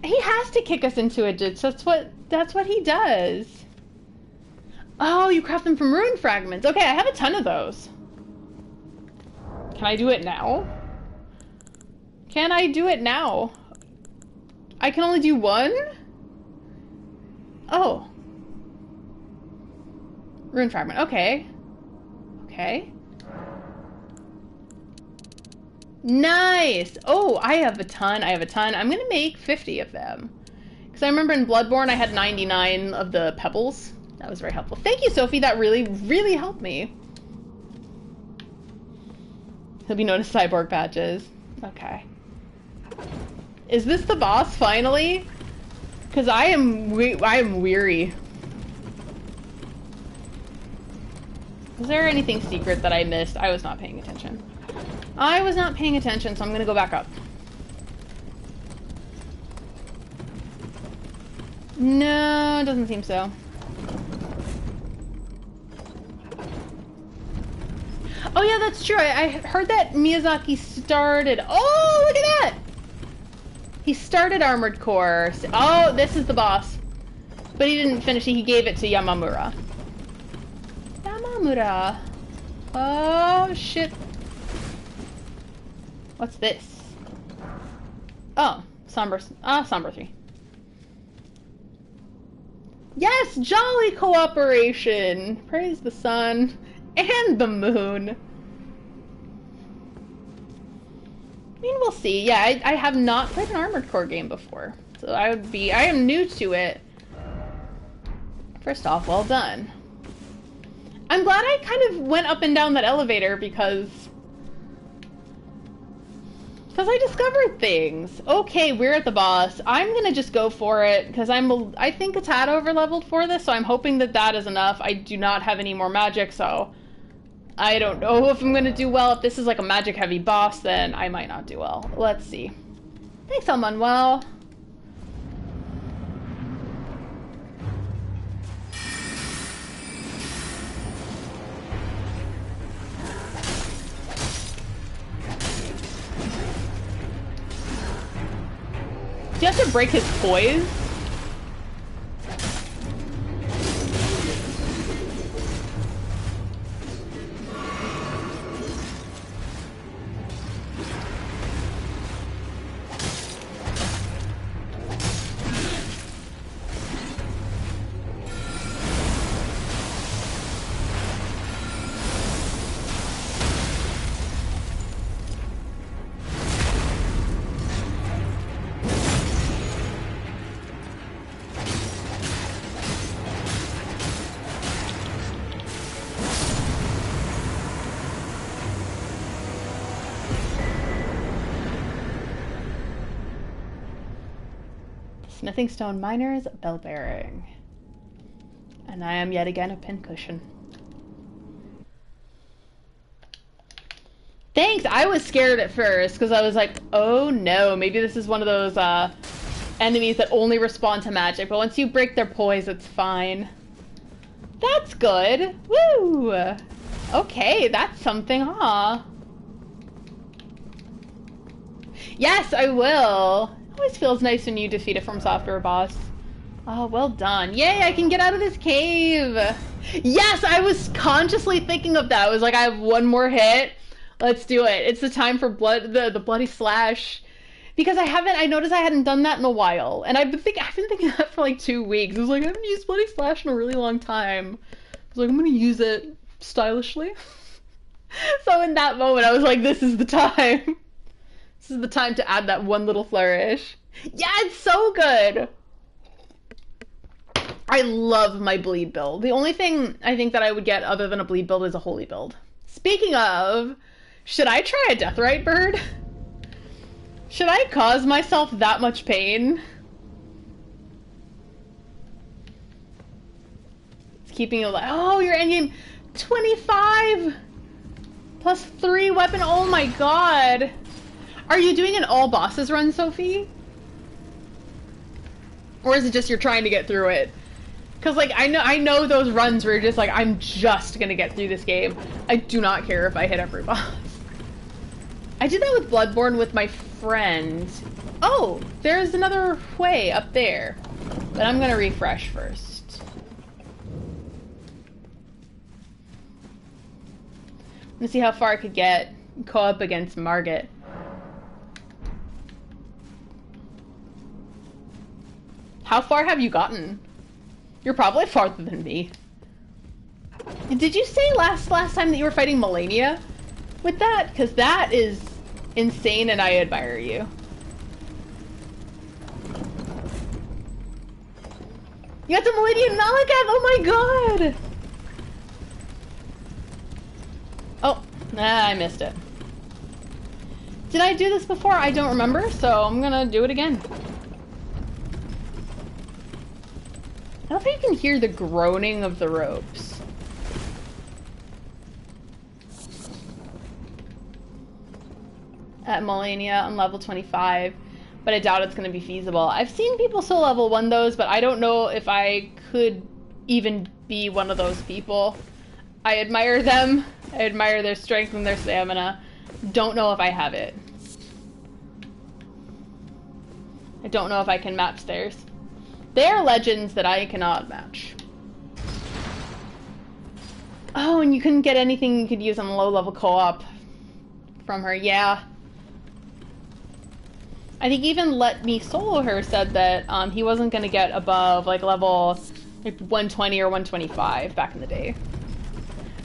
He has to kick us into a ditch. That's what he does. Oh, you craft them from rune fragments. Okay, I have a ton of those. Can I do it now? Can I do it now? I can only do 1? Oh. Rune fragment. Okay. Okay. Nice! Oh, I have a ton. I'm gonna make 50 of them. Because I remember in Bloodborne I had 99 of the pebbles. That was very helpful. Thank you, Sophie. That really, really helped me. He'll be known as Cyborg Patches. Okay. Is this the boss, finally? Because I am weary. Was there anything secret that I missed? I was not paying attention. I was not paying attention, so I'm gonna go back up. No, it doesn't seem so. Oh yeah, that's true. I heard that Miyazaki started... Oh, look at that! He started Armored Core. Oh, this is the boss. But he didn't finish it. He gave it to Yamamura. Yamamura. Oh, shit. What's this? Oh, Somber 3. Yes, jolly cooperation. Praise the sun and the moon. I mean, we'll see. Yeah, I have not played an Armored Core game before. So I am new to it. First off, well done. I'm glad I kind of went up and down that elevator because I discovered things. Okay, we're at the boss. I'm gonna just go for it because I think a tad over leveled for this, so I'm hoping that that is enough. I do not have any more magic, so I don't know if I'm gonna do well. If this is like a magic heavy boss, then I might not do well. Let's see. Thanks, El Manuel. Do you have to break his poise? Smithing stone miners, bell bearing. And I am yet again a pincushion. Thanks! I was scared at first because I was like, oh no, maybe this is one of those enemies that only respond to magic, but once you break their poise, it's fine. That's good! Woo! Okay, that's something, huh? Yes, I will! Always feels nice when you defeat a From Software boss. Oh, well done. Yay, I can get out of this cave! Yes, I was consciously thinking of that. I was like, I have one more hit. Let's do it. It's the time for the bloody slash. Because I noticed I hadn't done that in a while. And I've been thinking that for like 2 weeks. I was like, I haven't used bloody slash in a really long time. I was like, I'm gonna use it stylishly. So in that moment, I was like, this is the time. This is the time to add that one little flourish. Yeah, it's so good! I love my bleed build. The only thing I think that I would get other than a bleed build is a holy build. Speaking of, should I try a Deathrite bird? Should I cause myself that much pain? It's keeping you alive. Oh, you're ending 25! Plus 3 weapon, oh my god! Are you doing an all bosses run, Sophie? Or is it just you're trying to get through it? Because like I know those runs where you're just like, I'm just gonna get through this game. I do not care if I hit every boss. I did that with Bloodborne with my friend. Oh, there's another way up there. But I'm gonna refresh first. Let's see how far I could get co-op against Margit. How far have you gotten? You're probably farther than me. Did you say last time that you were fighting Melania with that? Because that is insane and I admire you. You got the Melania Malakath! Oh my god! Oh, nah, I missed it. Did I do this before? I don't remember, so I'm gonna do it again. I don't think you can hear the groaning of the ropes. At Melania on level 25, but I doubt it's going to be feasible. I've seen people still level 1 those, but I don't know if I could even be one of those people. I admire them. I admire their strength and their stamina. Don't know if I have it. I don't know if I can match theirs. They are legends that I cannot match. Oh, and you couldn't get anything you could use on low-level co-op from her. Yeah. I think even Let Me Solo Her said that he wasn't going to get above like level like 120 or 125 back in the day.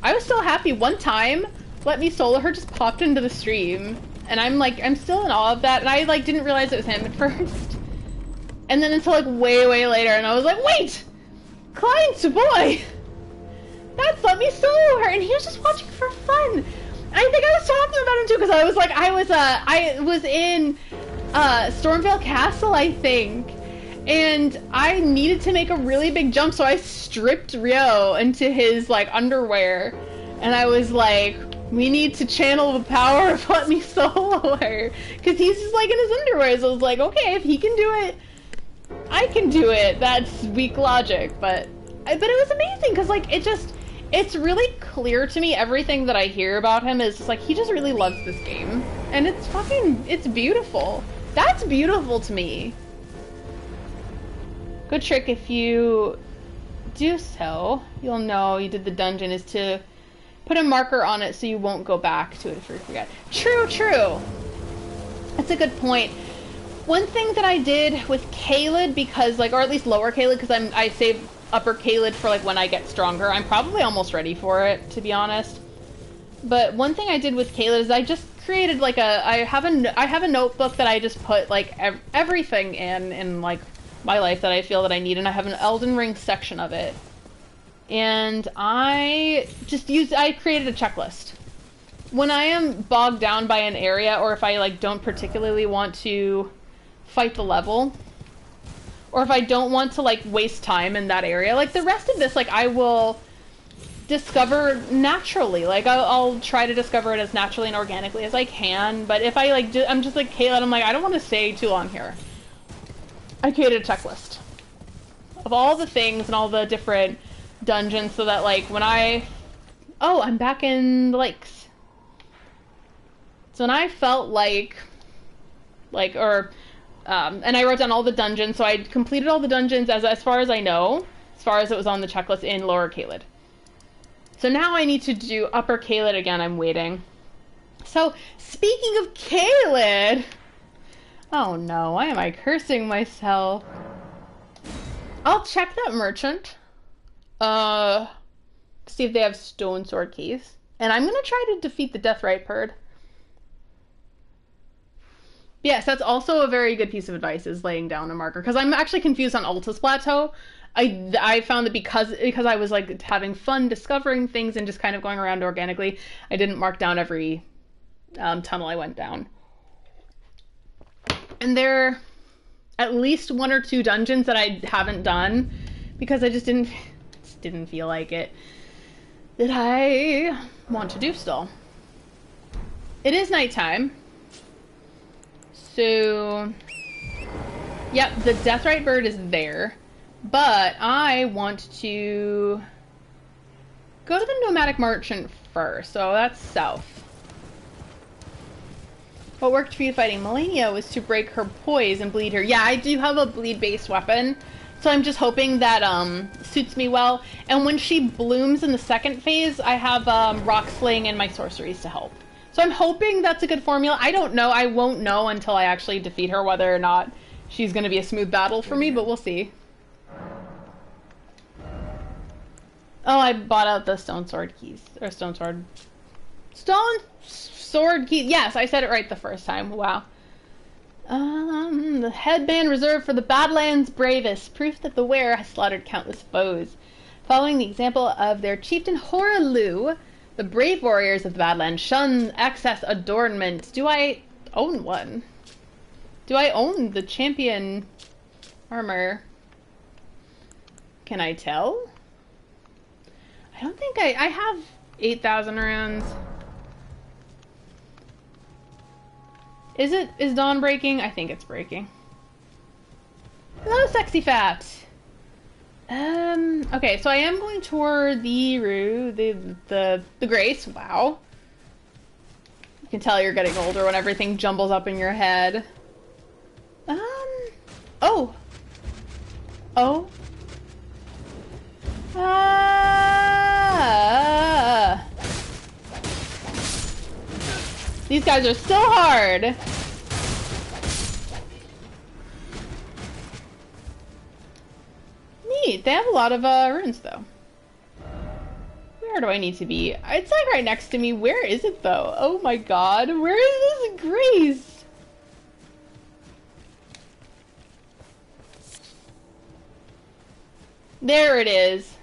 I was still happy. One time, Let Me Solo Her just popped into the stream, and I'm still in awe of that, and I like didn't realize it was him at first. And then until like way later, and I was like, wait! Client's boy! That's let me solo her, and he was just watching for fun. I think I was talking about him too, because I was in Stormvale Castle, I think, and I needed to make a really big jump, so I stripped Ryo into his like underwear, and I was like, we need to channel the power of let me solo her, because he's just like in his underwear. So I was like, okay, if he can do it, I can do it. That's weak logic, but it was amazing, because like it's really clear to me, everything that I hear about him is just like, he just really loves this game. And it's beautiful. That's beautiful to me. Good trick if you do so, you'll know you did the dungeon, is to put a marker on it so you won't go back to it if you forget. True, true. That's a good point. One thing that I did with Caelid, because like, or at least lower Caelid, because I save upper Caelid for like when I get stronger. I'm probably almost ready for it, to be honest. But one thing I did with Caelid is I just created like I have a notebook that I just put like everything in like my life that I feel that I need, and I have an Elden Ring section of it. And I created a checklist. When I am bogged down by an area, or if I like don't particularly want to fight the level, or if I don't want to like waste time in that area, like the rest of this, like I will discover naturally. Like I'll try to discover it as naturally and organically as I can. But if I like, I'm just like Caelid, I'm like, I don't want to stay too long here. I created a checklist of all the things and all the different dungeons, so that like when I'm back in the lakes. So when I felt and I wrote down all the dungeons, so I completed all the dungeons as far as I know, as far as it was on the checklist in Lower Caelid. So now I need to do Upper Caelid again, I'm waiting. So, speaking of Caelid... Oh no, why am I cursing myself? I'll check that merchant. See if they have stone sword keys. And I'm gonna try to defeat the Deathrite Bird. Yes, that's also a very good piece of advice, is laying down a marker. Because I'm actually confused on Altus Plateau. I found that because I was like having fun discovering things and just kind of going around organically, I didn't mark down every tunnel I went down. And there are at least 1 or 2 dungeons that I haven't done because I just didn't feel like it, that I want to do still. It is nighttime. So, yep, the Deathrite Bird is there, but I want to go to the Nomadic Merchant first, so that's south. What worked for you fighting Melania was to break her poise and bleed her. Yeah, I do have a bleed-based weapon, so I'm just hoping that suits me well. And when she blooms in the second phase, I have Rock Sling and my sorceries to help. So I'm hoping that's a good formula. I don't know. I won't know until I actually defeat her whether or not she's going to be a smooth battle for me, but we'll see. Oh, I bought out the stone sword keys. Or stone sword keys. Yes, I said it right the first time. Wow. The headband reserved for the Badlands bravest. Proof that the wearer has slaughtered countless foes. Following the example of their chieftain Horalu, the brave warriors of the Badlands shun excess adornment. Do I own one? Do I own the champion armor? Can I tell? I don't think I have 8,000 runes. Is dawn breaking? I think it's breaking. Hello, sexy fat. Okay, so I am going toward the Grace. Wow. You can tell you're getting older when everything jumbles up in your head. Oh. These guys are so hard. Neat. They have a lot of runes, though. Where do I need to be? It's like right next to me. Where is it, though? Oh my god. Where is this Grace? There it is.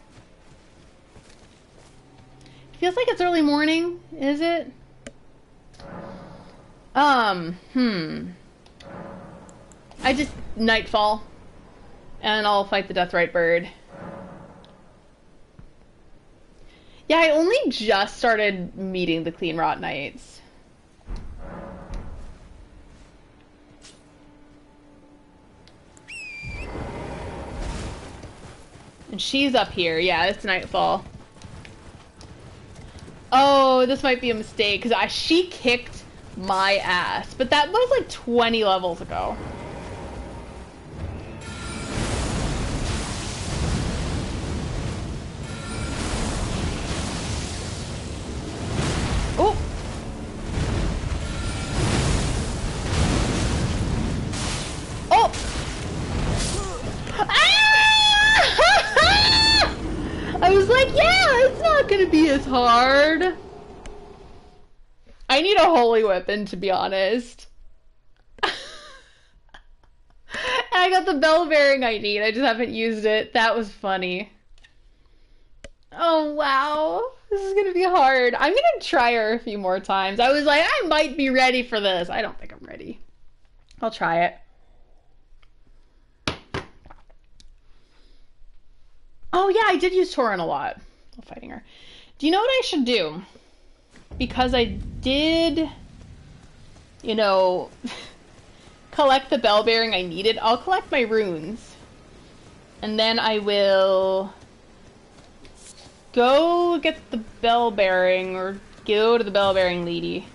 Feels like it's early morning, is it? I just nightfall. And I'll fight the Deathrite bird. Yeah, I only just started meeting the Clean Rot Knights. And she's up here. Yeah, it's nightfall. Oh, this might be a mistake, because she kicked my ass. But that was like 20 levels ago. Oh! Oh! Ah! I was like, yeah, it's not gonna be as hard. I need a holy weapon, to be honest. I got the bell bearing I need, I just haven't used it. That was funny. Oh, wow. This is gonna be hard. I'm gonna try her a few more times. I was like, I might be ready for this. I don't think I'm ready. I'll try it. Oh yeah, I did use Tauren a lot while fighting her. Do you know what I should do? Because I did, you know, collect the bell bearing I needed. I'll collect my runes. And then I will go get the bell bearing, or go to the bell bearing lady.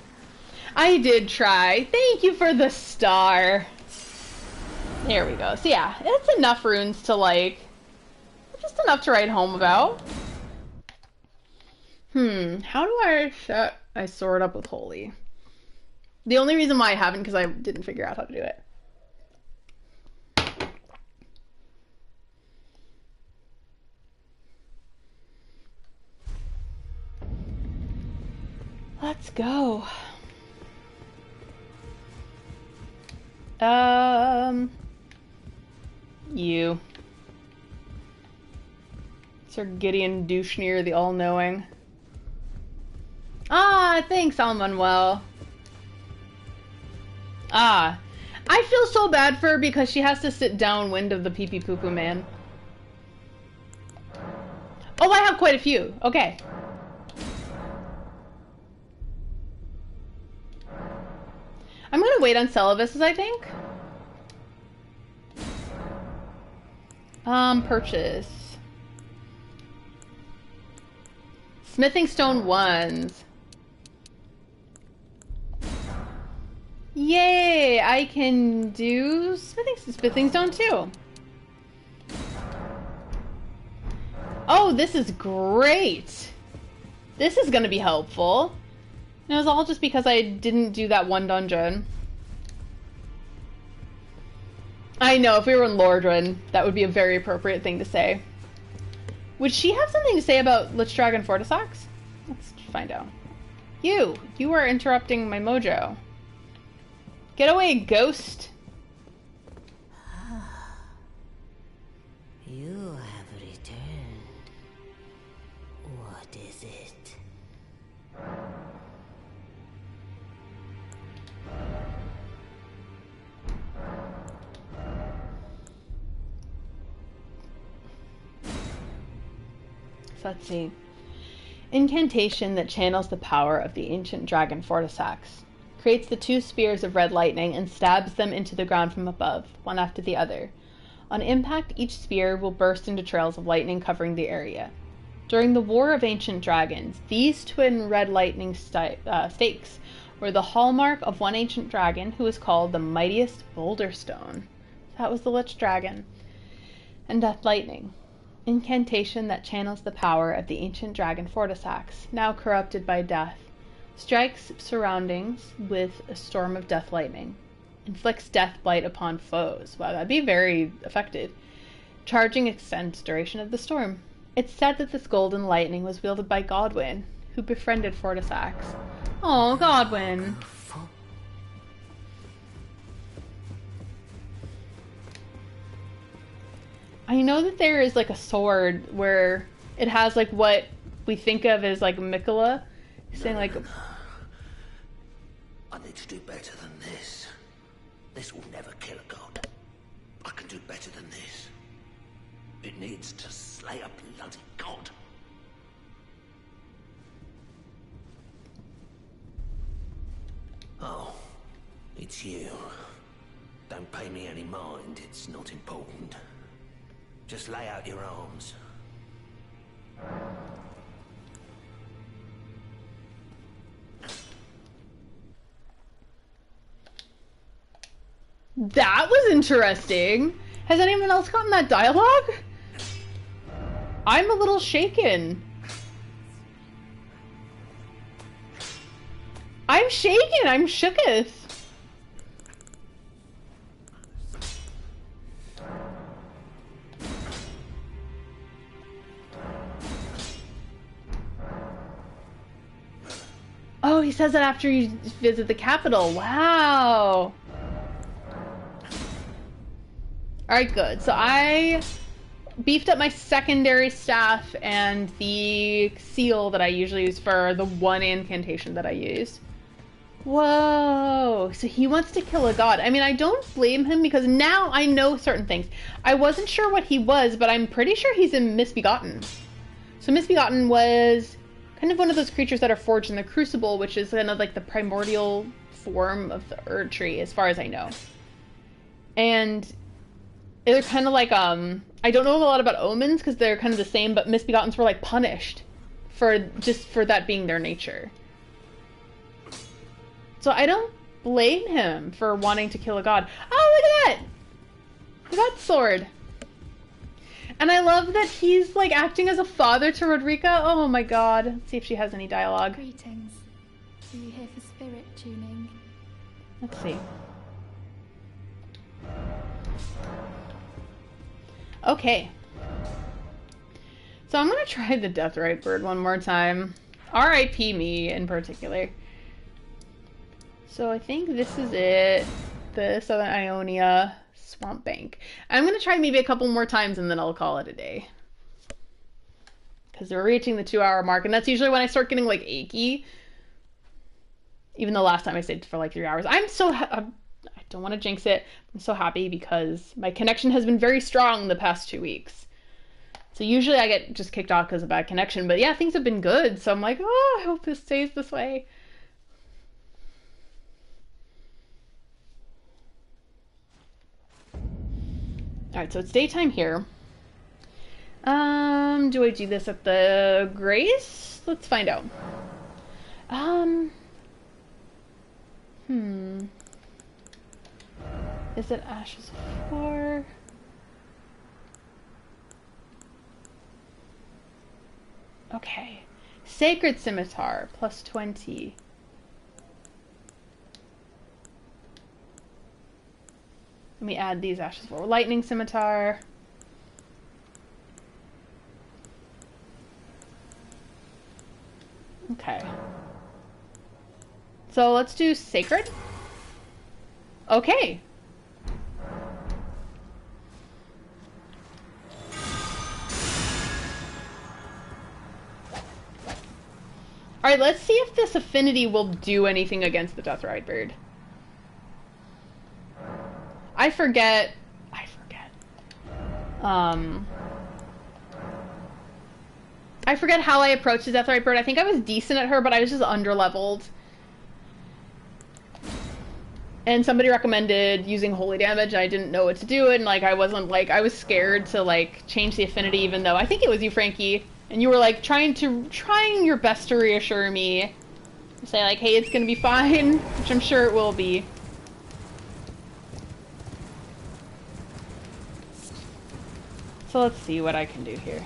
I did try. Thank you for the star. There we go. So yeah, it's enough runes to like, just enough to write home about. How do I set my sword up with holy? The only reason why I haven't, because I didn't figure out how to do it. Let's go. You. Sir Gideon Douchenier, the all-knowing. Ah, thanks, Almanuel. Ah. I feel so bad for her because she has to sit downwind of the pee-pee poo-poo man. Oh, I have quite a few. Okay. I'm gonna wait on Celibus, I think. Purchase. Smithing stone 1s. Yay! I can do smithing stone 2. Oh, this is great! This is gonna be helpful. And it was all just because I didn't do that one dungeon. I know, if we were in Lordran, that would be a very appropriate thing to say. Would she have something to say about Lichdragon Fortissax? Let's find out. You are interrupting my mojo. Get away, ghost! You have returned. What is it? So let's see. Incantation that channels the power of the ancient dragon Fortissax. Creates the 2 spears of red lightning and stabs them into the ground from above, one after the other. On impact, each spear will burst into trails of lightning covering the area. During the War of Ancient Dragons, these twin red lightning stakes were the hallmark of one ancient dragon who was called the mightiest Boulder Stone. That was the Lich Dragon. And Death Lightning. Incantation that channels the power of the ancient dragon Fortissax, now corrupted by death. Strikes surroundings with a storm of death lightning. Inflicts death blight upon foes. Wow, that'd be very effective. Charging extends duration of the storm. It's said that this golden lightning was wielded by Godwyn, who befriended Fortissax. Oh, Godwyn. I know that there is like a sword where it has like what we think of as like Mikola. Saying like, I need to do better than this. This will never kill a god. I can do better than this. It needs to slay a bloody god. Oh, it's you. Don't pay me any mind, it's not important. Just lay out your arms. that was interesting. Has anyone else gotten that dialogue? I'm a little shaken. I'm shaken. I'm shooketh. Oh, he says that after you visit the capital. Wow. Alright, good. So I beefed up my secondary staff and the seal that I usually use for the one incantation that I use. Whoa. So he wants to kill a god. I mean, I don't blame him because now I know certain things. I wasn't sure what he was, but I'm pretty sure he's in Misbegotten. So Misbegotten was kind of one of those creatures that are forged in the Crucible, which is kind of like the primordial form of the Erd tree, as far as I know. And they're kind of like, I don't know a lot about omens because they're kind of the same, but Misbegottens were like punished for that being their nature. So I don't blame him for wanting to kill a god. Oh, look at that! The god sword. And I love that he's like acting as a father to Rodrika. Oh my god. Let's see if she has any dialogue. Greetings. Are you here for spirit tuning? Let's see. Okay. So I'm gonna try the Deathrite Bird one more time. R.I.P. me in particular. So I think this is it. The Southern Ionia Swamp Bank. I'm gonna try maybe a couple more times and then I'll call it a day. Because we're reaching the 2-hour mark and that's usually when I start getting like achy. Even the last time I stayed for like 3 hours. I don't want to jinx it. I'm so happy because my connection has been very strong the past 2 weeks. So usually I get just kicked off because of bad connection. But yeah, things have been good. So I'm like, oh, I hope this stays this way. Alright, so it's daytime here. Do I do this at the Grace? Let's find out. Is it Ashes of War? Okay. Sacred Scimitar, plus 20. Let me add these Ashes of War. Lightning Scimitar. Okay. So let's do Sacred. Okay. Alright, let's see if this affinity will do anything against the Deathrite Bird. I forget. I forget how I approached the Deathrite Bird. I think I was decent at her, but I was just underleveled. And somebody recommended using holy damage, and I didn't know what to do, and like I was scared to like change the affinity, even though I think it was you, Frankie, and you were like trying your best to reassure me, say like, hey, it's gonna be fine, which I'm sure it will be. So let's see what I can do here.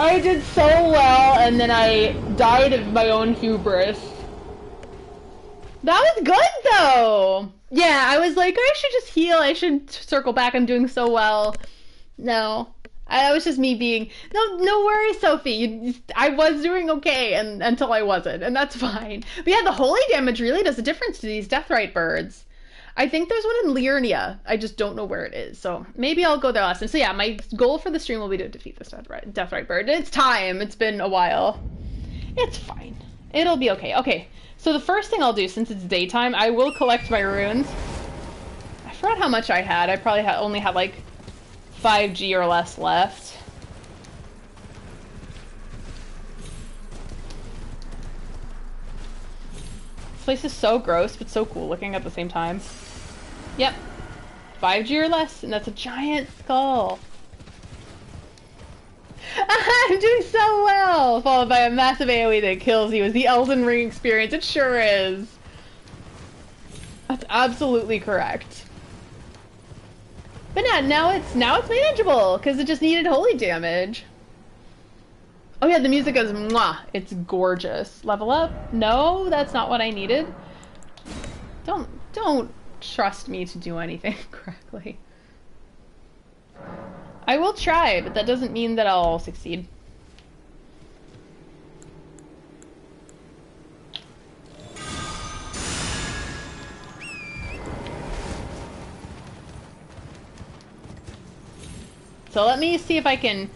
I did so well, and then I died of my own hubris. That was good, though! Yeah, I was like, I should just heal, I should circle back, I'm doing so well. No. That was just me being, no worries, Sophie, I was doing okay until I wasn't, and that's fine. But yeah, the holy damage really does a difference to these Deathrite birds. I think there's one in Liurnia. I just don't know where it is. So maybe I'll go there last time. So yeah, my goal for the stream will be to defeat this Deathrite bird. It's time. It's been a while. It's fine. It'll be okay. Okay, so the first thing I'll do, since it's daytime, I will collect my runes. I forgot how much I had. I probably only had like 5G or less left. This place is so gross, but so cool looking at the same time. Yep. 5G or less, and that's a giant skull. I'm doing so well! Followed by a massive AoE that kills you is the Elden Ring experience. It sure is. That's absolutely correct. But yeah, now it's manageable, because it just needed holy damage. Oh yeah, the music is mwah. It's gorgeous. Level up? No, that's not what I needed. Don't trust me to do anything correctly. I will try, but that doesn't mean that I'll succeed. So let me see if I can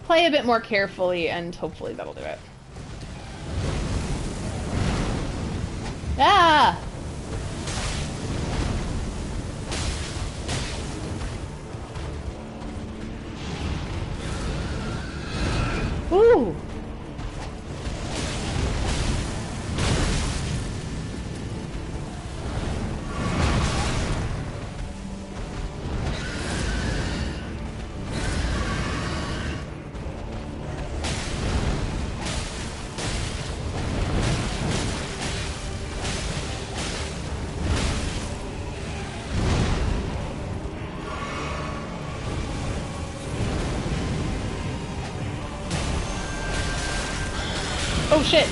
play a bit more carefully, and hopefully that'll do it. Ah! Ooh! Oh shit!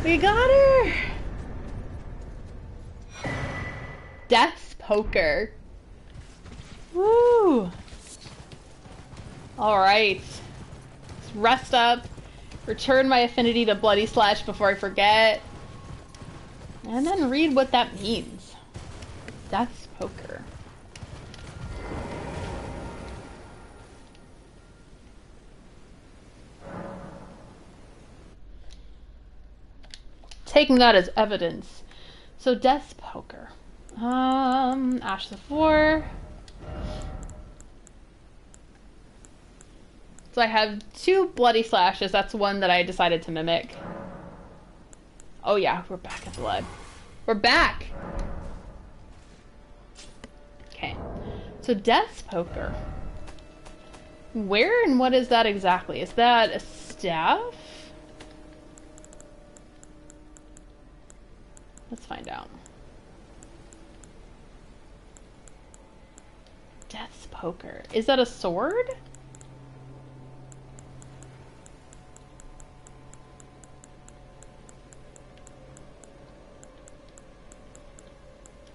We got her! Death's Poker. Woo! Alright. Let's rest up. Return my affinity to Bloody Slash before I forget. And then read what that means. Death's Poker. Taking that as evidence. So Death's Poker. Ash of War. So I have 2 Bloody Slashes. That's one that I decided to mimic. Oh yeah, we're back at blood. We're back! Okay. So Death's Poker. Where and what is that exactly? Is that a staff? Let's find out. Death's Poker. Is that a sword?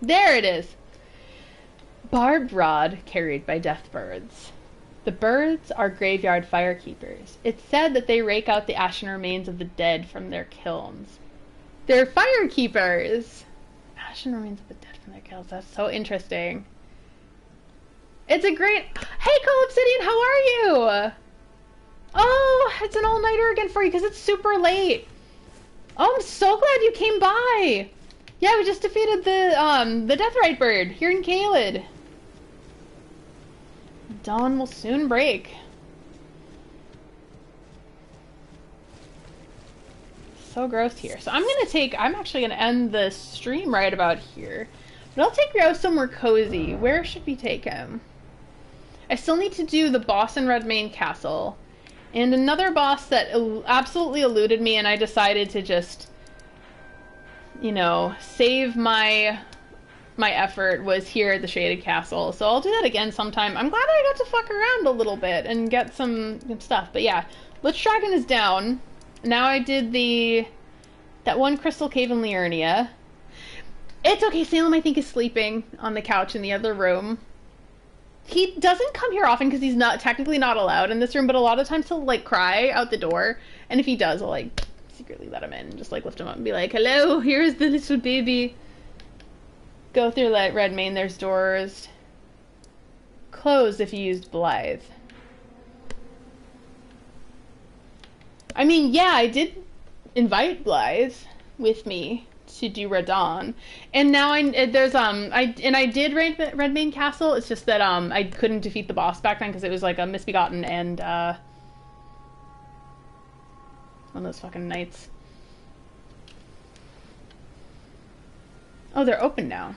There it is! Barbed rod carried by death birds. The birds are graveyard firekeepers. It's said that they rake out the ashen remains of the dead from their kilns. They're firekeepers! Ashen remains of the dead from their kilns. That's so interesting. It's a great... Hey, Call Obsidian, how are you? Oh, it's an all-nighter again for you because it's super late. Oh, I'm so glad you came by. Yeah, we just defeated the Deathrite bird here in Caelid. Dawn will soon break. So gross here. So I'm actually gonna end the stream right about here. But I'll take Ryo somewhere cozy. Where should we take him? I still need to do the boss in Redmane Castle. And another boss that absolutely eluded me, and I decided to just, you know, save my effort, was here at the Shaded Castle. So I'll do that again sometime. I'm glad I got to fuck around a little bit and get some stuff. But yeah, Lichdragon is down. Now I did that one Crystal Cave in Liurnia. It's okay, Salem I think is sleeping on the couch in the other room. He doesn't come here often because he's technically not allowed in this room, but a lot of times he'll like cry out the door, and if he does, I'll like secretly let him in and just like lift him up and be like, hello, here's the little baby. Go through Redmane, there's doors. Closed if you used Blythe. I mean, yeah, I did invite Blythe with me to do Radon, and now I did Redmane Castle. It's just that I couldn't defeat the boss back then because it was like a Misbegotten and one of those fucking knights. Oh, they're open now.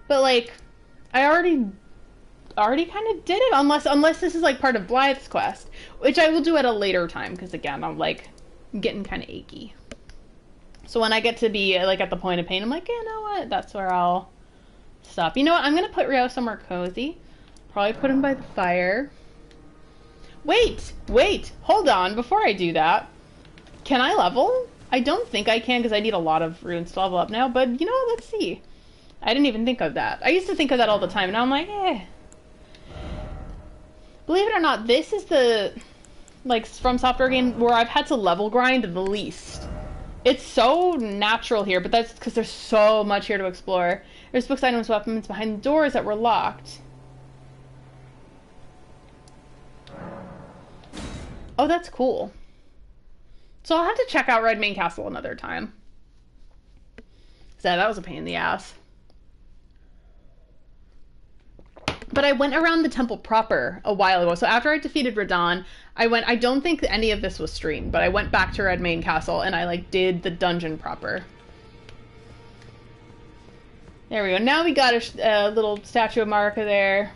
But like, I already kind of did it, unless this is like part of Blythe's quest, which I will do at a later time because again, I'm like getting kind of achy. So when I get to be like at the point of pain, I'm like, you know what? That's where I'll stop. You know what? I'm gonna put Ryo somewhere cozy. Probably put him by the fire. Wait, hold on. Before I do that, can I level? I don't think I can because I need a lot of runes to level up now. But you know, let's see. I didn't even think of that. I used to think of that all the time, and now I'm like, eh. Believe it or not, this is the like From Software game where I've had to level grind the least. It's so natural here, but that's because there's so much here to explore. There's books, items, weapons behind the doors that were locked. Oh, that's cool. So I'll have to check out Redmane Castle another time. So that was a pain in the ass. But I went around the temple proper a while ago. So after I defeated Radon, I don't think any of this was streamed, but I went back to Redmane Castle and I like did the dungeon proper. There we go. Now we got a little statue of Marika there.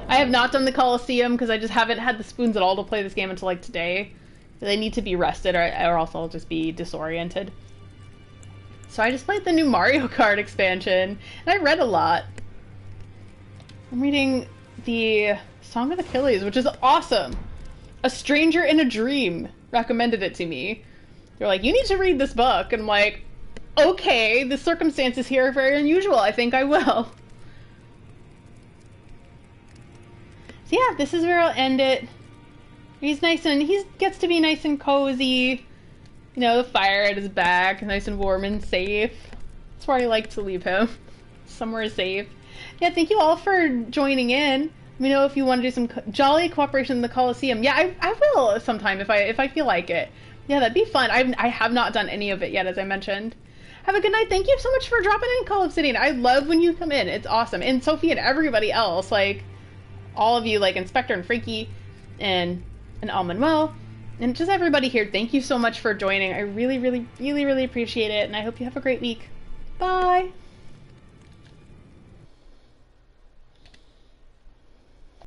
I have not done the Colosseum because I just haven't had the spoons at all to play this game until like today. They need to be rested or else I'll just be disoriented. So I just played the new Mario Kart expansion and I read a lot. I'm reading the Song of Achilles, which is awesome. A stranger in a dream recommended it to me. They're like, you need to read this book. And I'm like, okay, the circumstances here are very unusual. I think I will. So yeah, this is where I'll end it. He's nice and he gets to be nice and cozy. You know, the fire at his back, nice and warm and safe. That's where I like to leave him. Somewhere safe. Yeah, thank you all for joining in. Let me know if you want to do some jolly cooperation in the Colosseum. Yeah, I will sometime if I feel like it. Yeah, that'd be fun. I have not done any of it yet, as I mentioned. Have a good night. Thank you so much for dropping in, Call Obsidian. I love when you come in. It's awesome. And Sophie and everybody else, like all of you, like Inspector and Freaky and Almanuel, and just everybody here. Thank you so much for joining. I really, really, really, really appreciate it. And I hope you have a great week. Bye.